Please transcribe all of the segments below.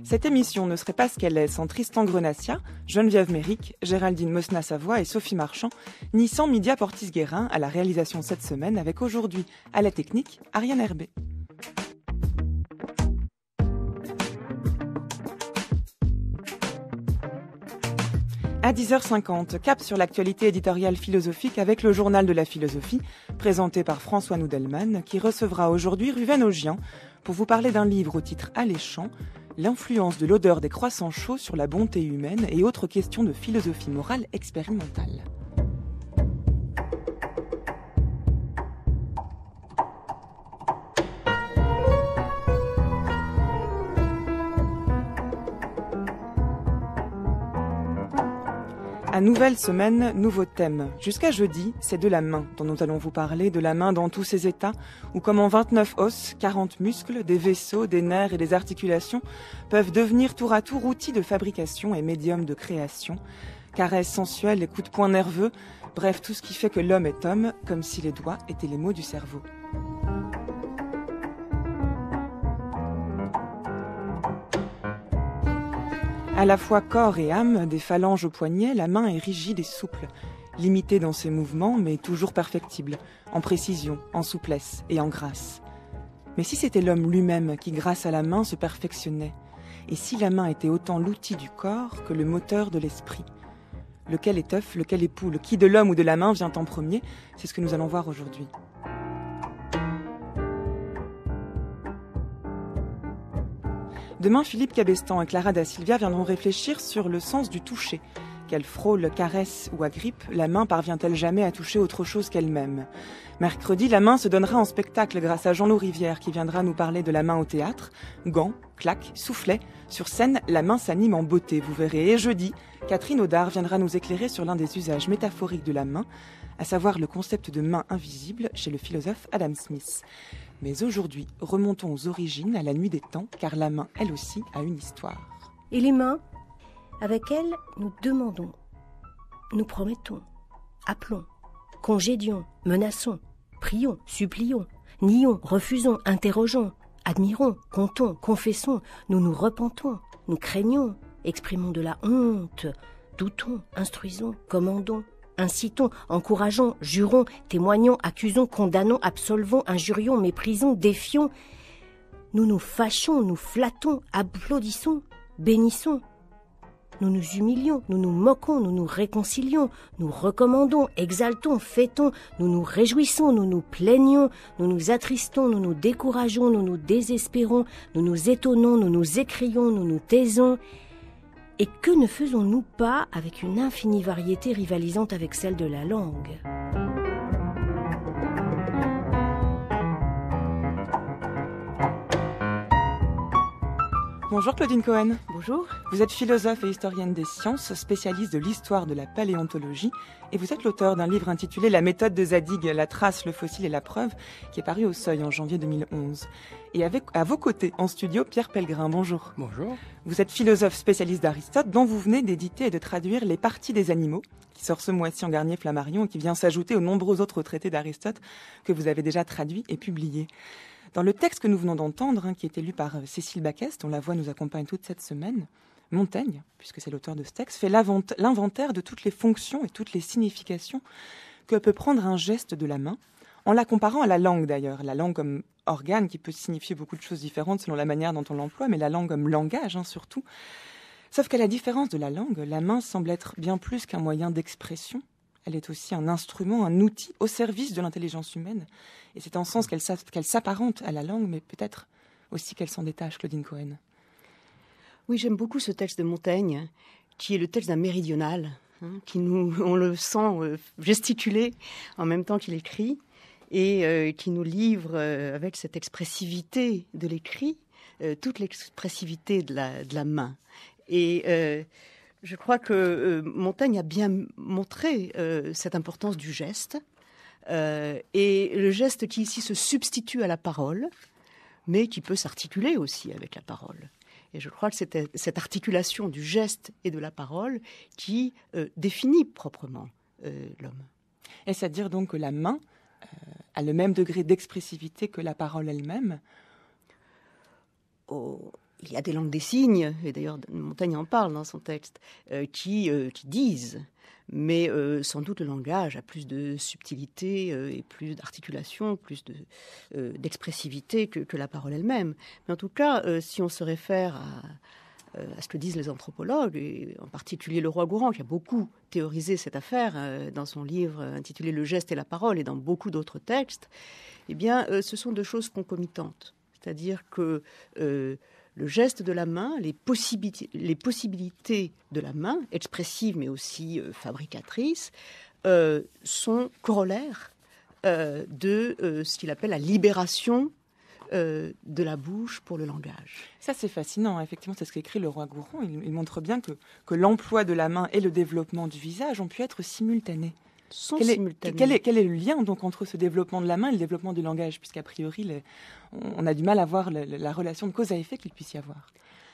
Cette émission ne serait pas ce qu'elle est sans Tristan Grenassia, Geneviève Méric, Géraldine Mosna-Savoie et Sophie Marchand, ni sans Midia Portis-Guérin à la réalisation cette semaine, avec aujourd'hui, à la technique, Ariane Herbet. À 10h50, cap sur l'actualité éditoriale philosophique avec le journal de la philosophie, présenté par François Noudelman, qui recevra aujourd'hui Ruven Augian pour vous parler d'un livre au titre alléchant, L'influence de l'odeur des croissants chauds sur la bonté humaine et autres questions de philosophie morale expérimentale. À nouvelle semaine, nouveau thème. Jusqu'à jeudi, c'est de la main dont nous allons vous parler, de la main dans tous ses états, où comme en 29 os, 40 muscles, des vaisseaux, des nerfs et des articulations peuvent devenir tour à tour outils de fabrication et médium de création, caresses sensuelles et coups de poing nerveux, bref tout ce qui fait que l'homme est homme, comme si les doigts étaient les mots du cerveau. À la fois corps et âme, des phalanges aux poignets, la main est rigide et souple, limitée dans ses mouvements, mais toujours perfectible, en précision, en souplesse et en grâce. Mais si c'était l'homme lui-même qui, grâce à la main, se perfectionnait, et si la main était autant l'outil du corps que le moteur de l'esprit, lequel est œuf, lequel est poule, qui de l'homme ou de la main vient en premier, c'est ce que nous allons voir aujourd'hui. Demain, Philippe Cabestan et Clara da Silvia viendront réfléchir sur le sens du toucher. Qu'elle frôle, caresse ou agrippe, la main parvient-elle jamais à toucher autre chose qu'elle-même ? Mercredi, la main se donnera en spectacle grâce à Jean-Loup Rivière qui viendra nous parler de la main au théâtre. Gants, claques, soufflets. Sur scène, la main s'anime en beauté, vous verrez. Et jeudi, Catherine Audard viendra nous éclairer sur l'un des usages métaphoriques de la main, à savoir le concept de main invisible chez le philosophe Adam Smith. Mais aujourd'hui, remontons aux origines, à la nuit des temps, car la main, elle aussi, a une histoire. Et les mains, avec elles, nous demandons, nous promettons, appelons, congédions, menaçons, prions, supplions, nions, refusons, interrogeons, admirons, comptons, confessons, nous nous repentons, nous craignons, exprimons de la honte, doutons, instruisons, commandons, incitons, encourageons, jurons, témoignons, accusons, condamnons, absolvons, injurions, méprisons, défions. Nous nous fâchons, nous flattons, applaudissons, bénissons. Nous nous humilions, nous nous moquons, nous nous réconcilions, nous recommandons, exaltons, fêtons, nous nous réjouissons, nous nous plaignons, nous nous attristons, nous nous décourageons, nous nous désespérons, nous nous étonnons, nous nous écrions, nous nous taisons. Et que ne faisons-nous pas avec une infinie variété rivalisante avec celle de la langue ? Bonjour Claudine Cohen. Bonjour. Vous êtes philosophe et historienne des sciences, spécialiste de l'histoire de la paléontologie, et vous êtes l'auteur d'un livre intitulé La méthode de Zadig, la trace, le fossile et la preuve, qui est paru au Seuil en janvier 2011. Et à vos côtés, en studio, Pierre Pellegrin. Bonjour. Bonjour. Vous êtes philosophe spécialiste d'Aristote, dont vous venez d'éditer et de traduire Les parties des animaux, qui sort ce mois-ci en Garnier-Flammarion et qui vient s'ajouter aux nombreux autres traités d'Aristote que vous avez déjà traduits et publiés. Dans le texte que nous venons d'entendre, qui est lu par Cécile Baquès, dont la voix nous accompagne toute cette semaine, Montaigne, puisque c'est l'auteur de ce texte, fait l'inventaire de toutes les fonctions et toutes les significations que peut prendre un geste de la main, en la comparant à la langue d'ailleurs. La langue comme organe qui peut signifier beaucoup de choses différentes selon la manière dont on l'emploie, mais la langue comme langage surtout. Sauf qu'à la différence de la langue, la main semble être bien plus qu'un moyen d'expression. Elle est aussi un instrument, un outil au service de l'intelligence humaine. Et c'est en ce sens qu'elle s'apparente à la langue, mais peut-être aussi qu'elle s'en détache, Claudine Cohen. Oui, j'aime beaucoup ce texte de Montaigne, qui est le texte d'un méridional, qui on le sent gesticuler en même temps qu'il écrit, et qui nous livre avec cette expressivité de l'écrit, toute l'expressivité de la main. Et je crois que Montaigne a bien montré cette importance du geste, et le geste qui ici se substitue à la parole, mais qui peut s'articuler aussi avec la parole. Et je crois que c'est cette articulation du geste et de la parole qui définit proprement l'homme. Est-ce à dire donc que la main a le même degré d'expressivité que la parole elle-même ? il y a des langues des signes, et d'ailleurs Montaigne en parle dans son texte, qui disent, mais sans doute le langage a plus de subtilité et plus d'articulation, plus d'expressivité que la parole elle-même. Mais en tout cas, si on se réfère à ce que disent les anthropologues, et en particulier Leroi-Gourhan, qui a beaucoup théorisé cette affaire dans son livre intitulé « Le geste et la parole » et dans beaucoup d'autres textes, eh bien, ce sont deux choses concomitantes. C'est-à-dire que le geste de la main, les possibilités de la main, expressives mais aussi fabricatrices, sont corollaires de ce qu'il appelle la libération de la bouche pour le langage. Ça, c'est fascinant. Effectivement, c'est ce qu'écrit Leroi-Gourhan. Il montre bien que l'emploi de la main et le développement du visage ont pu être simultanés. Quel est le lien donc entre ce développement de la main et le développement du langage, puisqu'a priori, on a du mal à voir la relation de cause à effet qu'il puisse y avoir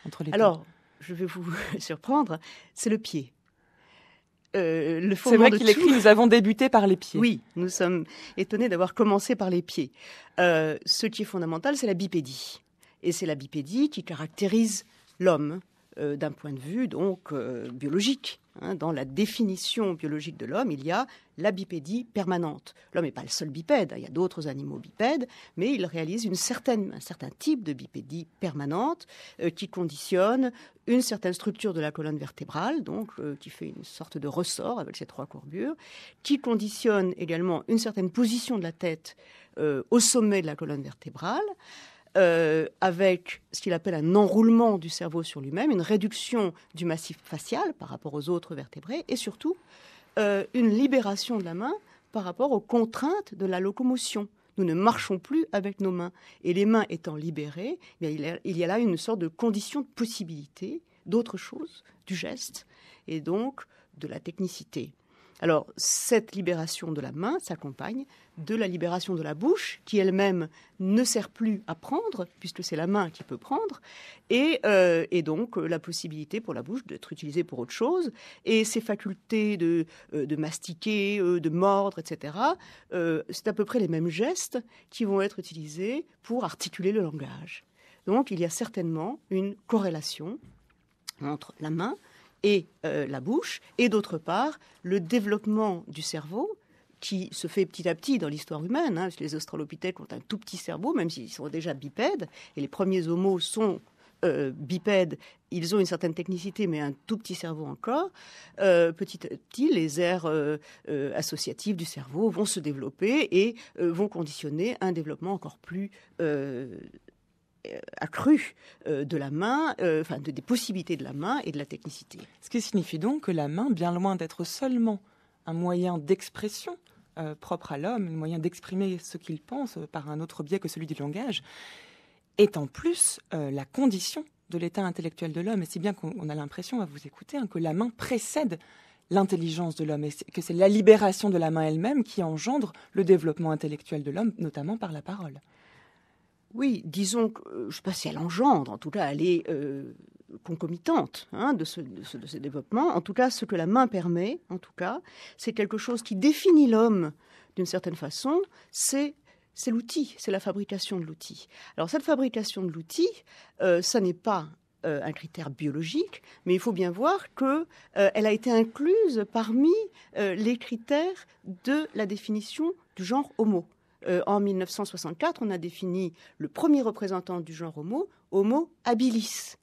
entre les deux. Alors, je vais vous surprendre, c'est le pied. C'est vrai qu'il écrit « Nous avons débuté par les pieds ». Oui, nous sommes étonnés d'avoir commencé par les pieds. Ce qui est fondamental, c'est la bipédie. Et c'est la bipédie qui caractérise l'homme d'un point de vue donc biologique. Dans la définition biologique de l'homme, il y a la bipédie permanente. L'homme n'est pas le seul bipède, il y a d'autres animaux bipèdes, mais il réalise un certain type de bipédie permanente qui conditionne une certaine structure de la colonne vertébrale, donc qui fait une sorte de ressort avec ses trois courbures, qui conditionne également une certaine position de la tête au sommet de la colonne vertébrale, avec ce qu'il appelle un enroulement du cerveau sur lui-même, une réduction du massif facial par rapport aux autres vertébrés, et surtout une libération de la main par rapport aux contraintes de la locomotion. Nous ne marchons plus avec nos mains. Et les mains étant libérées, il y a là une sorte de condition de possibilité d'autre chose, du geste, et donc de la technicité. Alors, cette libération de la main s'accompagne de la libération de la bouche, qui elle-même ne sert plus à prendre, puisque c'est la main qui peut prendre, et donc la possibilité pour la bouche d'être utilisée pour autre chose, et ses facultés de mastiquer, de mordre, etc., c'est à peu près les mêmes gestes qui vont être utilisés pour articuler le langage. Donc, il y a certainement une corrélation entre la main et la bouche, et d'autre part, le développement du cerveau qui se fait petit à petit dans l'histoire humaine. Parce que les australopithèques ont un tout petit cerveau, même s'ils sont déjà bipèdes, et les premiers homos sont bipèdes, ils ont une certaine technicité, mais un tout petit cerveau encore. Petit à petit, les aires associatives du cerveau vont se développer et vont conditionner un développement encore plus accru de la main, des possibilités de la main et de la technicité. Ce qui signifie donc que la main, bien loin d'être seulement un moyen d'expression propre à l'homme, un moyen d'exprimer ce qu'il pense par un autre biais que celui du langage, est en plus la condition de l'état intellectuel de l'homme. Et si bien qu'on a l'impression, à vous écouter, que la main précède l'intelligence de l'homme, et que c'est la libération de la main elle-même qui engendre le développement intellectuel de l'homme, notamment par la parole. Oui, disons que, je ne sais pas si elle engendre, en tout cas elle est concomitante de ce développement. En tout cas, ce que la main permet, c'est quelque chose qui définit l'homme d'une certaine façon, c'est l'outil, c'est la fabrication de l'outil. Alors cette fabrication de l'outil, ça n'est pas un critère biologique, mais il faut bien voir qu'elle a été incluse parmi les critères de la définition du genre homo. En 1964, on a défini le premier représentant du genre homo, Homo habilis.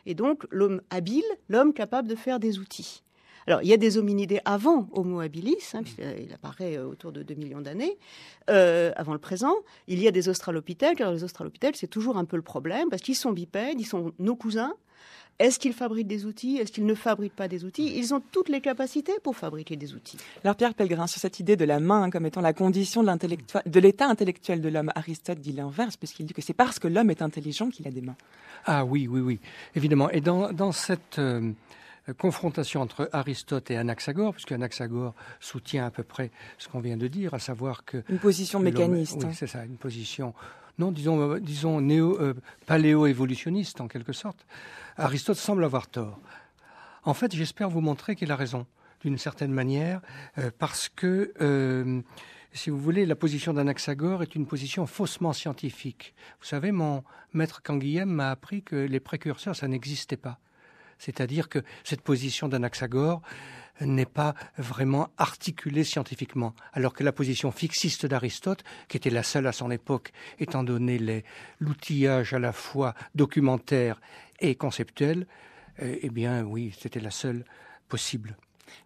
Et donc, l'homme habile, l'homme capable de faire des outils. Alors, il y a des hominidés avant Homo habilis, puisqu'il apparaît autour de 2 millions d'années, avant le présent. Il y a des australopithèques. Alors, les australopithèques, c'est toujours un peu le problème, parce qu'ils sont bipèdes, ils sont nos cousins. Est-ce qu'ils fabriquent des outils? Est-ce qu'ils ne fabriquent pas des outils? Ils ont toutes les capacités pour fabriquer des outils. Alors Pierre Pellegrin, sur cette idée de la main comme étant la condition de l'état intellectuel de l'homme, Aristote dit l'inverse, puisqu'il dit que c'est parce que l'homme est intelligent qu'il a des mains. Ah oui, évidemment. Et dans cette confrontation entre Aristote et Anaxagore, puisque Anaxagore soutient à peu près ce qu'on vient de dire, à savoir que... Une position mécaniste. Oui, c'est ça, une position... Non, disons paléo-évolutionniste en quelque sorte. Aristote semble avoir tort. En fait, j'espère vous montrer qu'il a raison, d'une certaine manière, parce que si vous voulez, la position d'Anaxagore est une position faussement scientifique. Vous savez, mon maître Canguilhem m'a appris que les précurseurs, ça n'existait pas. C'est-à-dire que cette position d'Anaxagore n'est pas vraiment articulée scientifiquement, alors que la position fixiste d'Aristote, qui était la seule à son époque, étant donné l'outillage à la fois documentaire et conceptuel, eh bien oui, c'était la seule possible.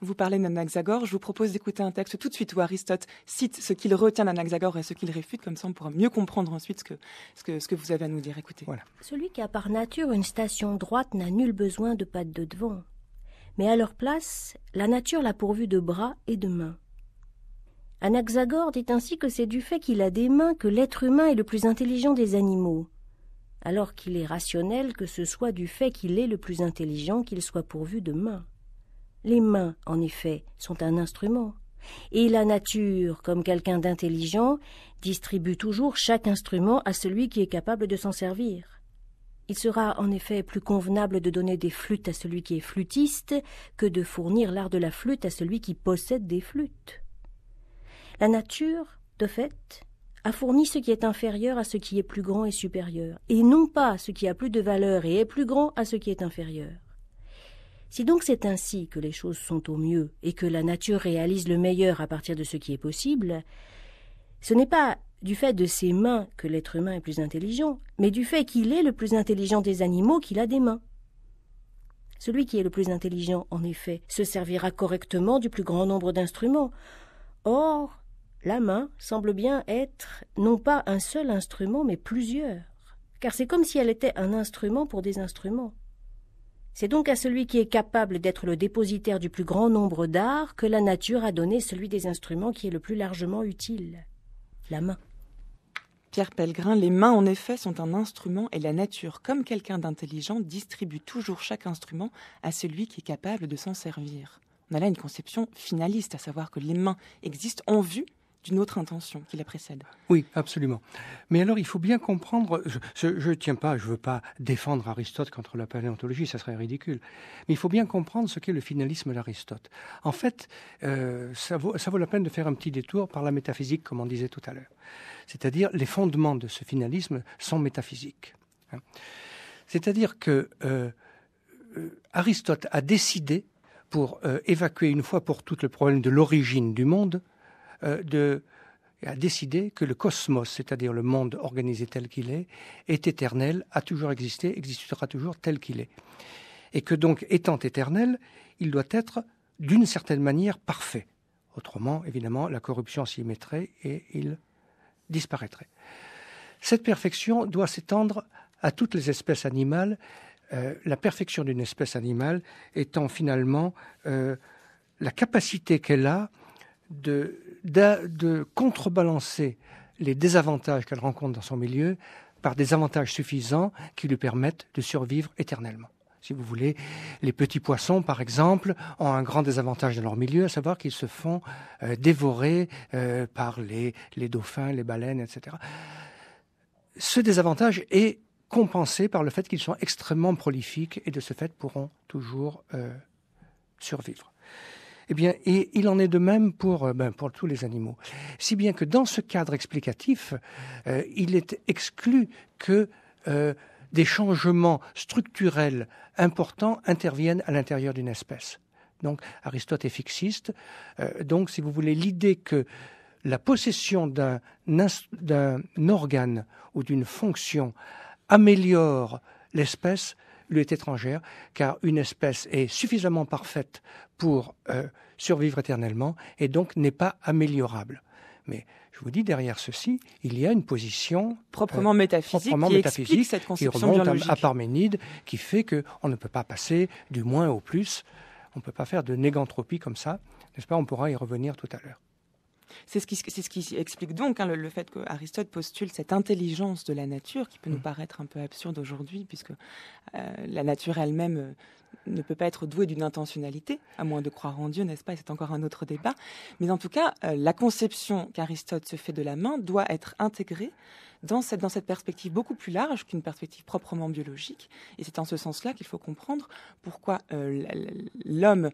Vous parlez d'Anaxagore, je vous propose d'écouter un texte tout de suite où Aristote cite ce qu'il retient d'Anaxagore et ce qu'il réfute, comme ça on pourra mieux comprendre ensuite ce que vous avez à nous dire. Écoutez. Voilà. Celui qui a par nature une station droite n'a nul besoin de pattes de devant, mais à leur place, la nature l'a pourvu de bras et de mains. Anaxagore dit ainsi que c'est du fait qu'il a des mains que l'être humain est le plus intelligent des animaux, alors qu'il est rationnel que ce soit du fait qu'il est le plus intelligent qu'il soit pourvu de mains. Les mains, en effet, sont un instrument, et la nature, comme quelqu'un d'intelligent, distribue toujours chaque instrument à celui qui est capable de s'en servir. Il sera en effet plus convenable de donner des flûtes à celui qui est flûtiste que de fournir l'art de la flûte à celui qui possède des flûtes. La nature, de fait, a fourni ce qui est inférieur à ce qui est plus grand et supérieur, et non pas ce qui a plus de valeur et est plus grand à ce qui est inférieur. Si donc c'est ainsi que les choses sont au mieux et que la nature réalise le meilleur à partir de ce qui est possible, ce n'est pas du fait de ses mains que l'être humain est plus intelligent, mais du fait qu'il est le plus intelligent des animaux qu'il a des mains. Celui qui est le plus intelligent, en effet, se servira correctement du plus grand nombre d'instruments. Or, la main semble bien être non pas un seul instrument, mais plusieurs, car c'est comme si elle était un instrument pour des instruments. C'est donc à celui qui est capable d'être le dépositaire du plus grand nombre d'arts que la nature a donné celui des instruments qui est le plus largement utile, la main. Pierre Pellegrin, les mains en effet sont un instrument et la nature, comme quelqu'un d'intelligent, distribue toujours chaque instrument à celui qui est capable de s'en servir. On a là une conception finaliste, à savoir que les mains existent en vue d'une autre intention qui la précède. Oui, absolument. Mais alors, il faut bien comprendre, je ne veux pas défendre Aristote contre la paléontologie, ça serait ridicule, mais il faut bien comprendre ce qu'est le finalisme d'Aristote. En fait, ça vaut la peine de faire un petit détour par la métaphysique, comme on disait tout à l'heure. C'est-à-dire, les fondements de ce finalisme sont métaphysiques. C'est-à-dire que Aristote a décidé, pour évacuer une fois pour toutes le problème de l'origine du monde, a décidé que le cosmos, c'est-à-dire le monde organisé tel qu'il est éternel, a toujours existé, existera toujours tel qu'il est. Et que donc, étant éternel, il doit être d'une certaine manière parfait. Autrement, évidemment, la corruption s'y mettrait et il disparaîtrait. Cette perfection doit s'étendre à toutes les espèces animales, la perfection d'une espèce animale étant finalement la capacité qu'elle a de contrebalancer les désavantages qu'elle rencontre dans son milieu par des avantages suffisants qui lui permettent de survivre éternellement. Si vous voulez, les petits poissons, par exemple, ont un grand désavantage dans leur milieu, à savoir qu'ils se font dévorer par les dauphins, les baleines, etc. Ce désavantage est compensé par le fait qu'ils sont extrêmement prolifiques et de ce fait pourront toujours survivre. Eh bien, et il en est de même pour tous les animaux. Si bien que dans ce cadre explicatif, il est exclu que des changements structurels importants interviennent à l'intérieur d'une espèce. Donc, Aristote est fixiste. Donc, si vous voulez, l'idée que la possession d'un organe ou d'une fonction améliore l'espèce lui est étrangère, car une espèce est suffisamment parfaite pour survivre éternellement et donc n'est pas améliorable. Mais je vous dis, derrière ceci, il y a une position proprement métaphysique qui explique cette conception qui remonte biologique. à Parménide, qui fait qu'on ne peut pas passer du moins au plus, on ne peut pas faire de négantropie comme ça, n'est-ce pas? On pourra y revenir tout à l'heure. C'est ce qui explique donc le fait qu'Aristote postule cette intelligence de la nature qui peut nous paraître un peu absurde aujourd'hui, puisque la nature elle-même ne peut pas être doué d'une intentionnalité, à moins de croire en Dieu, n'est-ce pas? Et c'est encore un autre débat. Mais en tout cas, la conception qu'Aristote se fait de la main doit être intégrée dans cette perspective beaucoup plus large qu'une perspective proprement biologique. Et c'est en ce sens-là qu'il faut comprendre pourquoi l'homme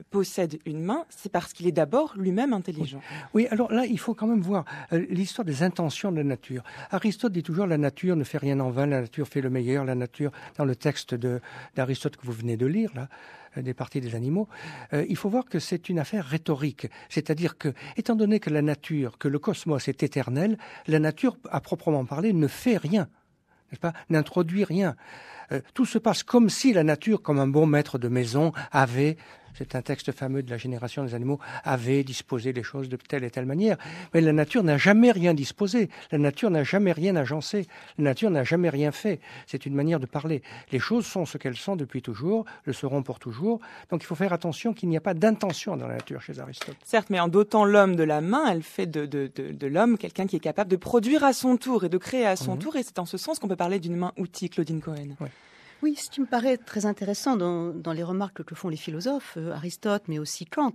possède une main. C'est parce qu'il est d'abord lui-même intelligent. Oui, alors là, il faut quand même voir l'histoire des intentions de la nature. Aristote dit toujours la nature ne fait rien en vain, la nature fait le meilleur, la nature, dans le texte d'Aristote que vous venez de lire, là, des parties des animaux, il faut voir que c'est une affaire rhétorique. C'est-à-dire que, étant donné que la nature, que le cosmos est éternel, la nature, à proprement parler, ne fait rien, n'est-ce pas, n'introduit rien. Tout se passe comme si la nature, comme un bon maître de maison, avait, c'est un texte fameux de la génération des animaux, avait disposé les choses de telle et telle manière. Mais la nature n'a jamais rien disposé. La nature n'a jamais rien agencé. La nature n'a jamais rien fait. C'est une manière de parler. Les choses sont ce qu'elles sont depuis toujours, le seront pour toujours. Donc il faut faire attention qu'il n'y a pas d'intention dans la nature chez Aristote. Certes, mais en dotant l'homme de la main, elle fait de l'homme quelqu'un qui est capable de produire à son tour et de créer à son tour. Et c'est en ce sens qu'on peut parler d'une main-outil, Claudine Cohen. Ouais. Oui, ce qui me paraît très intéressant dans les remarques que font les philosophes, Aristote, mais aussi Kant,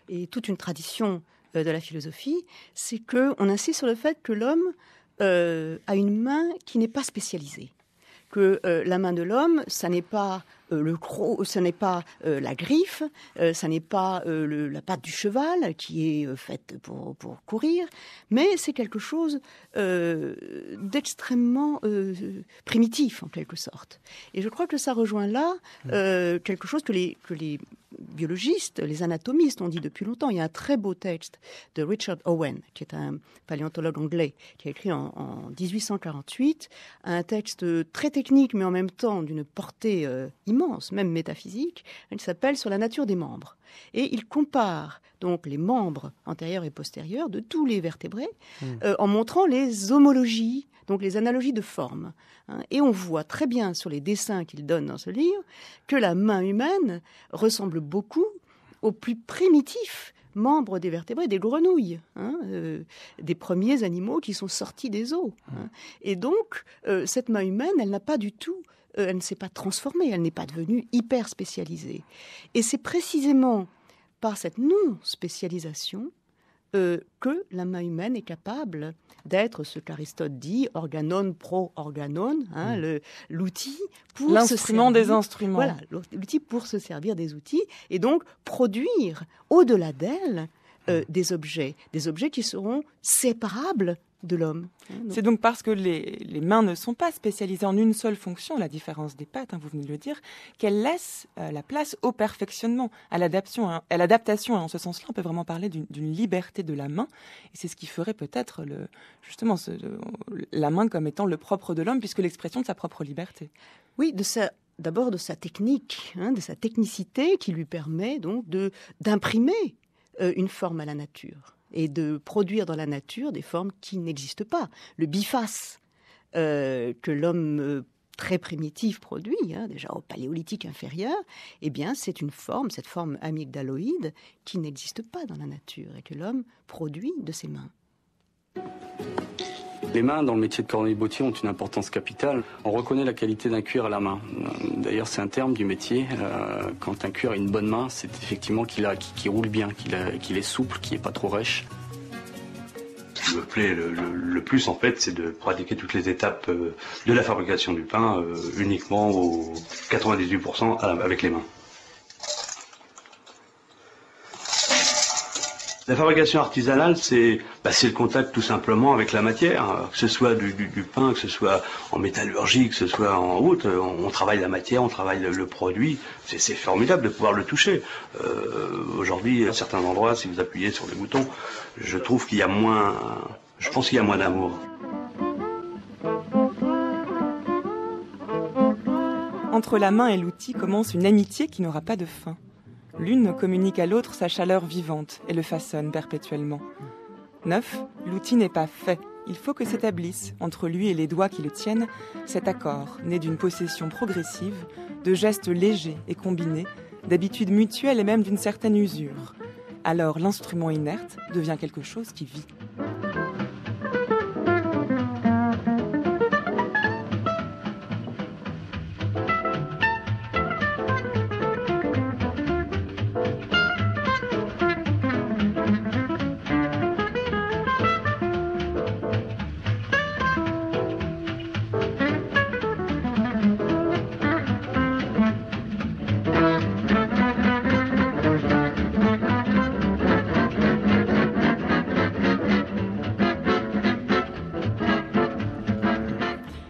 et toute une tradition de la philosophie, c'est qu'on insiste sur le fait que l'homme a une main qui n'est pas spécialisée. Que la main de l'homme, ça n'est pas le croc, ce n'est pas la griffe, ça n'est pas la patte du cheval qui est faite pour courir, mais c'est quelque chose d'extrêmement primitif en quelque sorte. Et je crois que ça rejoint là quelque chose que les biologistes, les anatomistes ont dit depuis longtemps. Il y a un très beau texte de Richard Owen, qui est un paléontologue anglais, qui a écrit en 1848 un texte très technique, mais en même temps d'une portée immense, même métaphysique. Il s'appelle « Sur la nature des membres ». Et il compare donc les membres antérieurs et postérieurs de tous les vertébrés en montrant les homologies, donc les analogies de forme. Et on voit très bien sur les dessins qu'il donne dans ce livre que la main humaine ressemble beaucoup aux plus primitifs membres des vertébrés, des grenouilles, des premiers animaux qui sont sortis des eaux. Et donc, cette main humaine, elle n'a pas du tout, elle ne s'est pas transformée, elle n'est pas devenue hyper spécialisée. Et c'est précisément par cette non-spécialisation que la main humaine est capable d'être ce qu'Aristote dit, organon pro organon, l'outil pour l'instrument des instruments. Voilà, l'outil pour se servir des outils et donc produire au-delà d'elle des objets qui seront séparables de l'homme. C'est donc parce que les mains ne sont pas spécialisées en une seule fonction, à la différence des pattes, vous venez de le dire, qu'elles laissent la place au perfectionnement, à l'adaptation. Et en ce sens-là, on peut vraiment parler d'une liberté de la main. Et c'est ce qui ferait peut-être la main comme étant le propre de l'homme, puisque l'expression de sa propre liberté. Oui, d'abord de sa technique, de sa technicité qui lui permet donc d'imprimer une forme à la nature et de produire dans la nature des formes qui n'existent pas. Le biface que l'homme très primitif produit, déjà au paléolithique inférieur, eh bien c'est cette forme amygdaloïde qui n'existe pas dans la nature et que l'homme produit de ses mains. Les mains, dans le métier de cordonnier-bottier, ont une importance capitale. On reconnaît la qualité d'un cuir à la main. D'ailleurs, c'est un terme du métier. Quand un cuir a une bonne main, c'est effectivement qu'il roule bien, qu'il est souple, qu'il n'est pas trop rêche. Ce qui me plaît le plus, en fait, c'est de pratiquer toutes les étapes de la fabrication du pain uniquement au 98% avec les mains. La fabrication artisanale, c'est le contact tout simplement avec la matière, que ce soit du pain, que ce soit en métallurgie, que ce soit en autre. On travaille la matière, on travaille le produit. C'est formidable de pouvoir le toucher. Aujourd'hui, à certains endroits, si vous appuyez sur les boutons, je pense qu'il y a moins d'amour. Entre la main et l'outil commence une amitié qui n'aura pas de fin. L'une communique à l'autre sa chaleur vivante et le façonne perpétuellement. 9. L'outil n'est pas fait. Il faut que s'établisse, entre lui et les doigts qui le tiennent, cet accord, né d'une possession progressive, de gestes légers et combinés, d'habitudes mutuelles et même d'une certaine usure. Alors l'instrument inerte devient quelque chose qui vit.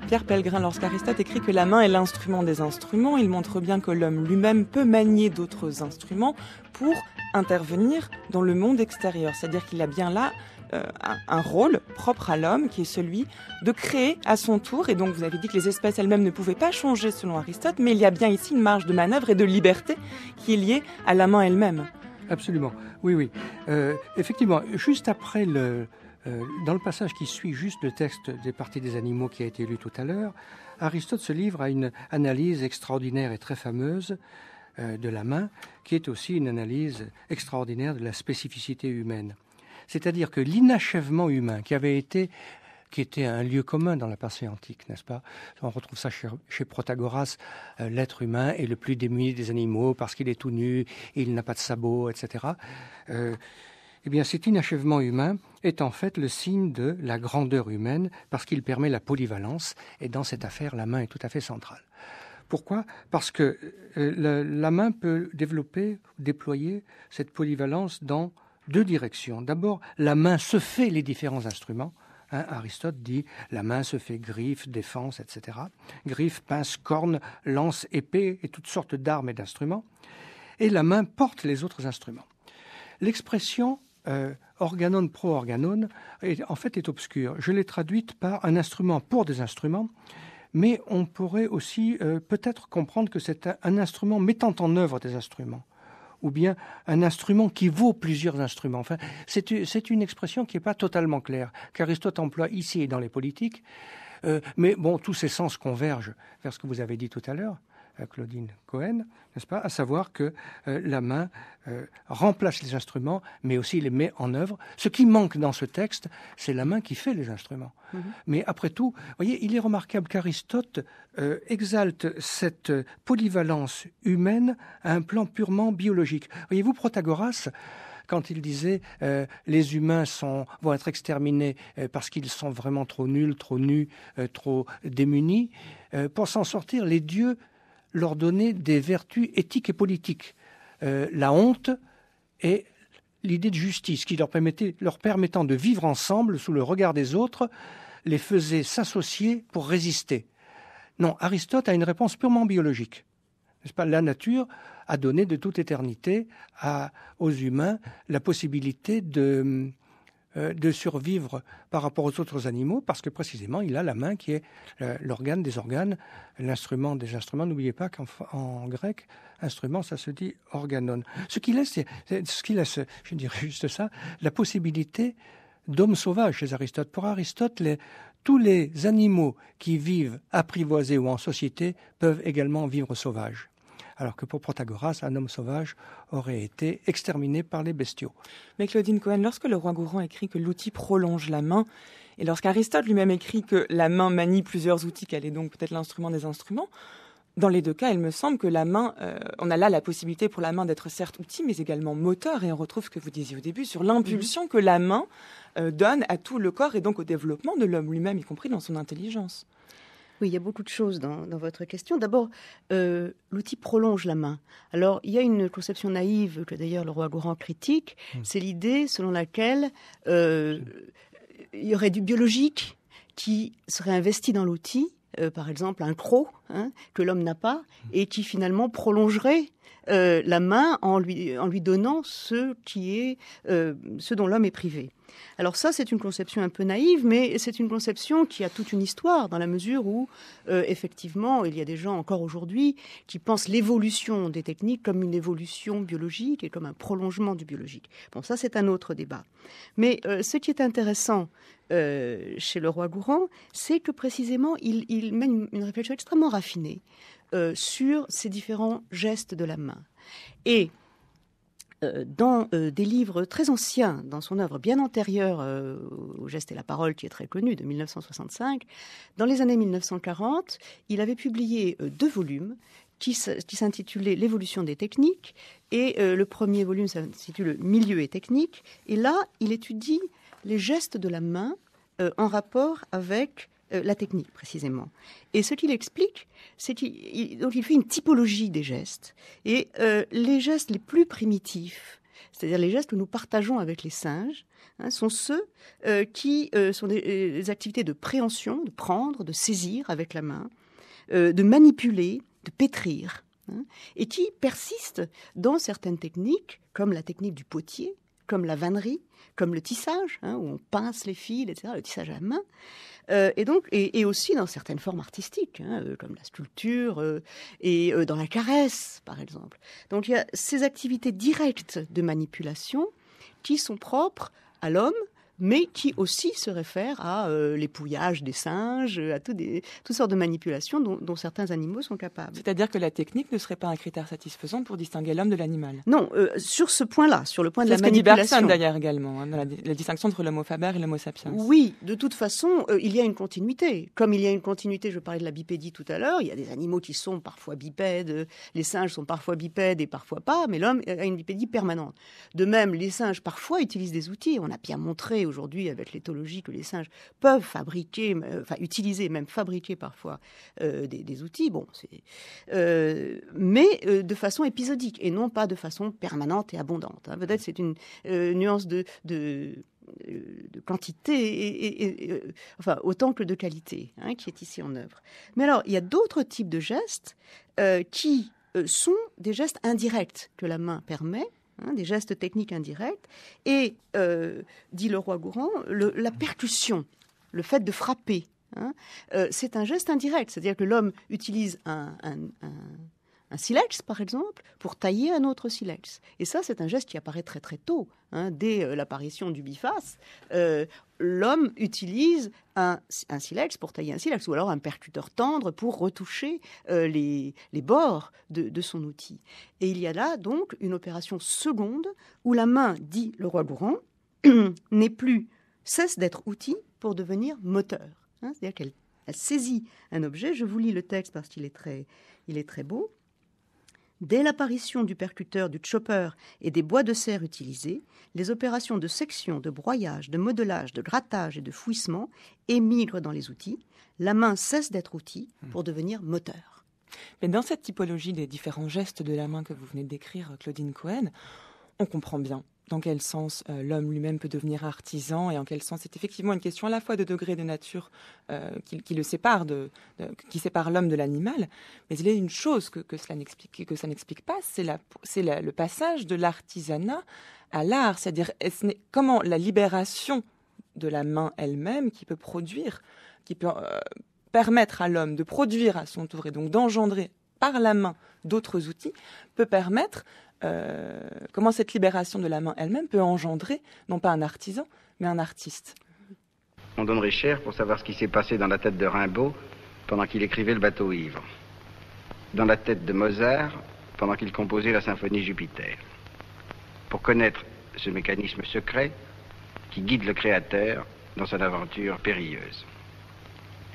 Pierre Pellegrin, lorsqu'Aristote écrit que la main est l'instrument des instruments, il montre bien que l'homme lui-même peut manier d'autres instruments pour intervenir dans le monde extérieur. C'est-à-dire qu'il a bien là un rôle propre à l'homme qui est celui de créer à son tour. Et donc vous avez dit que les espèces elles-mêmes ne pouvaient pas changer selon Aristote, mais il y a bien ici une marge de manœuvre et de liberté qui est liée à la main elle-même. Absolument, oui. Effectivement, juste après dans le passage qui suit juste le texte des parties des animaux qui a été lu tout à l'heure, Aristote se livre à une analyse extraordinaire et très fameuse de la main, qui est aussi une analyse extraordinaire de la spécificité humaine. C'est-à-dire que l'inachèvement humain, qui était un lieu commun dans la pensée antique, n'est-ce pas? On retrouve ça chez Protagoras, l'être humain est le plus démuni des animaux parce qu'il est tout nu, il n'a pas de sabots, etc. Eh bien, cet inachèvement humain est en fait le signe de la grandeur humaine parce qu'il permet la polyvalence, et dans cette affaire, la main est tout à fait centrale. Pourquoi ? Parce que la main peut déployer cette polyvalence dans deux directions. D'abord, la main se fait les différents instruments. Aristote dit la main se fait griffe, défense, etc. Griffe, pince, corne, lance, épée et toutes sortes d'armes et d'instruments. Et la main porte les autres instruments. L'expression organon pro organon est obscure. Je l'ai traduite par un instrument pour des instruments, mais on pourrait aussi peut-être comprendre que c'est un instrument mettant en œuvre des instruments, ou bien un instrument qui vaut plusieurs instruments. Enfin, c'est une expression qui n'est pas totalement claire, qu'Aristote emploie ici et dans les politiques, mais bon, tous ces sens convergent vers ce que vous avez dit tout à l'heure, Claudine Cohen, n'est-ce pas, à savoir que la main remplace les instruments, mais aussi les met en œuvre. Ce qui manque dans ce texte, c'est la main qui fait les instruments. Mm-hmm. Mais après tout, vous voyez, il est remarquable qu'Aristote exalte cette polyvalence humaine à un plan purement biologique. Voyez-vous, Protagoras, quand il disait les humains vont être exterminés parce qu'ils sont vraiment trop nuls, trop nus, trop démunis, pour s'en sortir, les dieux leur donner des vertus éthiques et politiques. La honte et l'idée de justice qui leur permettant de vivre ensemble sous le regard des autres, les faisait s'associer pour résister. Non, Aristote a une réponse purement biologique. N'est-ce pas ? La nature a donné de toute éternité aux humains la possibilité de survivre par rapport aux autres animaux, parce que précisément, il a la main qui est l'organe des organes, l'instrument des instruments. N'oubliez pas qu'en grec, instrument, ça se dit organon. Ce qui laisse, je dirais juste ça, la possibilité d'hommes sauvages chez Aristote. Pour Aristote, tous les animaux qui vivent apprivoisés ou en société peuvent également vivre sauvages. Alors que pour Protagoras, un homme sauvage aurait été exterminé par les bestiaux. Mais Claudine Cohen, lorsque le roi Gourand écrit que l'outil prolonge la main, et lorsqu'Aristote lui-même écrit que la main manie plusieurs outils, qu'elle est donc peut-être l'instrument des instruments, dans les deux cas, il me semble que la main, on a là la possibilité pour la main d'être certes outil, mais également moteur, et on retrouve ce que vous disiez au début sur l'impulsion que la main donne à tout le corps et donc au développement de l'homme lui-même, y compris dans son intelligence. Oui, il y a beaucoup de choses dans votre question. D'abord, l'outil prolonge la main. Alors, il y a une conception naïve que d'ailleurs le roi Gourand critique, c'est l'idée selon laquelle il y aurait du biologique qui serait investi dans l'outil, par exemple un croc que l'homme n'a pas, et qui finalement prolongerait la main en lui donnant ce dont l'homme est privé. Alors ça, c'est une conception un peu naïve, mais c'est une conception qui a toute une histoire, dans la mesure où, effectivement, il y a des gens encore aujourd'hui qui pensent l'évolution des techniques comme une évolution biologique et comme un prolongement du biologique. Bon, ça, c'est un autre débat. Mais ce qui est intéressant chez le roi Gourand, c'est que précisément, il mène une réflexion extrêmement raffinée sur ces différents gestes de la main. Et dans des livres très anciens, dans son œuvre bien antérieure au geste et la parole, qui est très connue, de 1965, dans les années 1940, il avait publié 2 volumes qui s'intitulaient « L'évolution des techniques » et le premier volume s'intitule « Milieu et technique ». Et là, il étudie les gestes de la main en rapport avec la technique, précisément. Et ce qu'il explique, c'est qu'il fait une typologie des gestes. Et les gestes les plus primitifs c'est-à-dire les gestes que nous partageons avec les singes, sont ceux qui sont des activités de préhension, de prendre, de saisir avec la main, de manipuler, de pétrir, et qui persistent dans certaines techniques, comme la technique du potier, comme la vannerie, comme le tissage, où on pince les fils, etc., le tissage à la main, et aussi dans certaines formes artistiques, comme la sculpture et dans la caresse, par exemple. Donc il y a ces activités directes de manipulation qui sont propres à l'homme, mais qui aussi se réfèrent à l'épouillage des singes, à toutes sortes de manipulations dont certains animaux sont capables. C'est-à-dire que la technique ne serait pas un critère satisfaisant pour distinguer l'homme de l'animal. Non, sur ce point-là, sur le point de la manipulation. C'est ce que dit Bergson d'ailleurs également, dans la distinction entre l'homo faber et l'homo sapiens. Oui, de toute façon, il y a une continuité. Comme il y a une continuité, je parlais de la bipédie tout à l'heure, il y a des animaux qui sont parfois bipèdes, les singes sont parfois bipèdes et parfois pas, mais l'homme a une bipédie permanente. De même, les singes parfois utilisent des outils, on a bien montré aujourd'hui avec l'éthologie que les singes peuvent fabriquer, utiliser, même fabriquer parfois des outils, mais de façon épisodique et non pas de façon permanente et abondante. Peut-être c'est une nuance de quantité, autant que de qualité qui est ici en œuvre. Mais alors, il y a d'autres types de gestes qui sont des gestes indirects que la main permet, des gestes techniques indirects, et, dit Leroi-Gourhan, la percussion, le fait de frapper, c'est un geste indirect, c'est-à-dire que l'homme utilise un silex, par exemple, pour tailler un autre silex. Et ça, c'est un geste qui apparaît très très tôt, dès l'apparition du biface. L'homme utilise un silex pour tailler un silex, ou alors un percuteur tendre pour retoucher les bords de son outil. Et il y a là donc une opération seconde où la main, dit Leroi-Gourhan, cesse d'être outil pour devenir moteur. C'est-à-dire qu'elle saisit un objet. Je vous lis le texte parce qu'il est très beau. Dès l'apparition du percuteur, du chopper et des bois de serre utilisés, les opérations de section, de broyage, de modelage, de grattage et de fouissement émigrent dans les outils. La main cesse d'être outil pour devenir moteur. Mais dans cette typologie des différents gestes de la main que vous venez de décrire, Claudine Cohen, on comprend bien dans quel sens l'homme lui-même peut devenir artisan et en quel sens c'est effectivement une question à la fois de degré de nature qui le sépare qui sépare l'homme de l'animal. Mais il y a une chose que ça n'explique pas, c'est le passage de l'artisanat à l'art, c'est-à-dire comment la libération de la main elle-même qui peut produire, qui peut permettre à l'homme de produire à son tour et donc d'engendrer par la main d'autres outils, peut permettre comment cette libération de la main elle-même peut engendrer, non pas un artisan, mais un artiste. On donnerait cher pour savoir ce qui s'est passé dans la tête de Rimbaud pendant qu'il écrivait Le bateau ivre, dans la tête de Mozart pendant qu'il composait la symphonie Jupiter, pour connaître ce mécanisme secret qui guide le créateur dans son aventure périlleuse.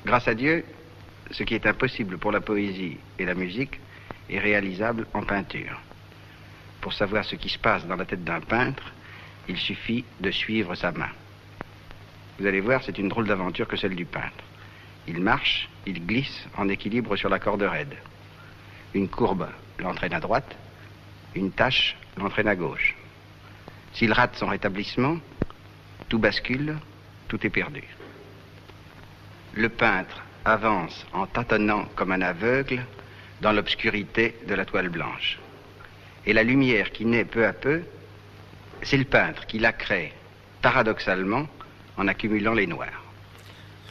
Grâce à Dieu, ce qui est impossible pour la poésie et la musique est réalisable en peinture. Pour savoir ce qui se passe dans la tête d'un peintre, il suffit de suivre sa main. Vous allez voir, c'est une drôle d'aventure que celle du peintre. Il marche, il glisse en équilibre sur la corde raide. Une courbe l'entraîne à droite, une tache l'entraîne à gauche. S'il rate son rétablissement, tout bascule, tout est perdu. Le peintre avance en tâtonnant comme un aveugle dans l'obscurité de la toile blanche. Et la lumière qui naît peu à peu, c'est le peintre qui la crée, paradoxalement, en accumulant les noirs.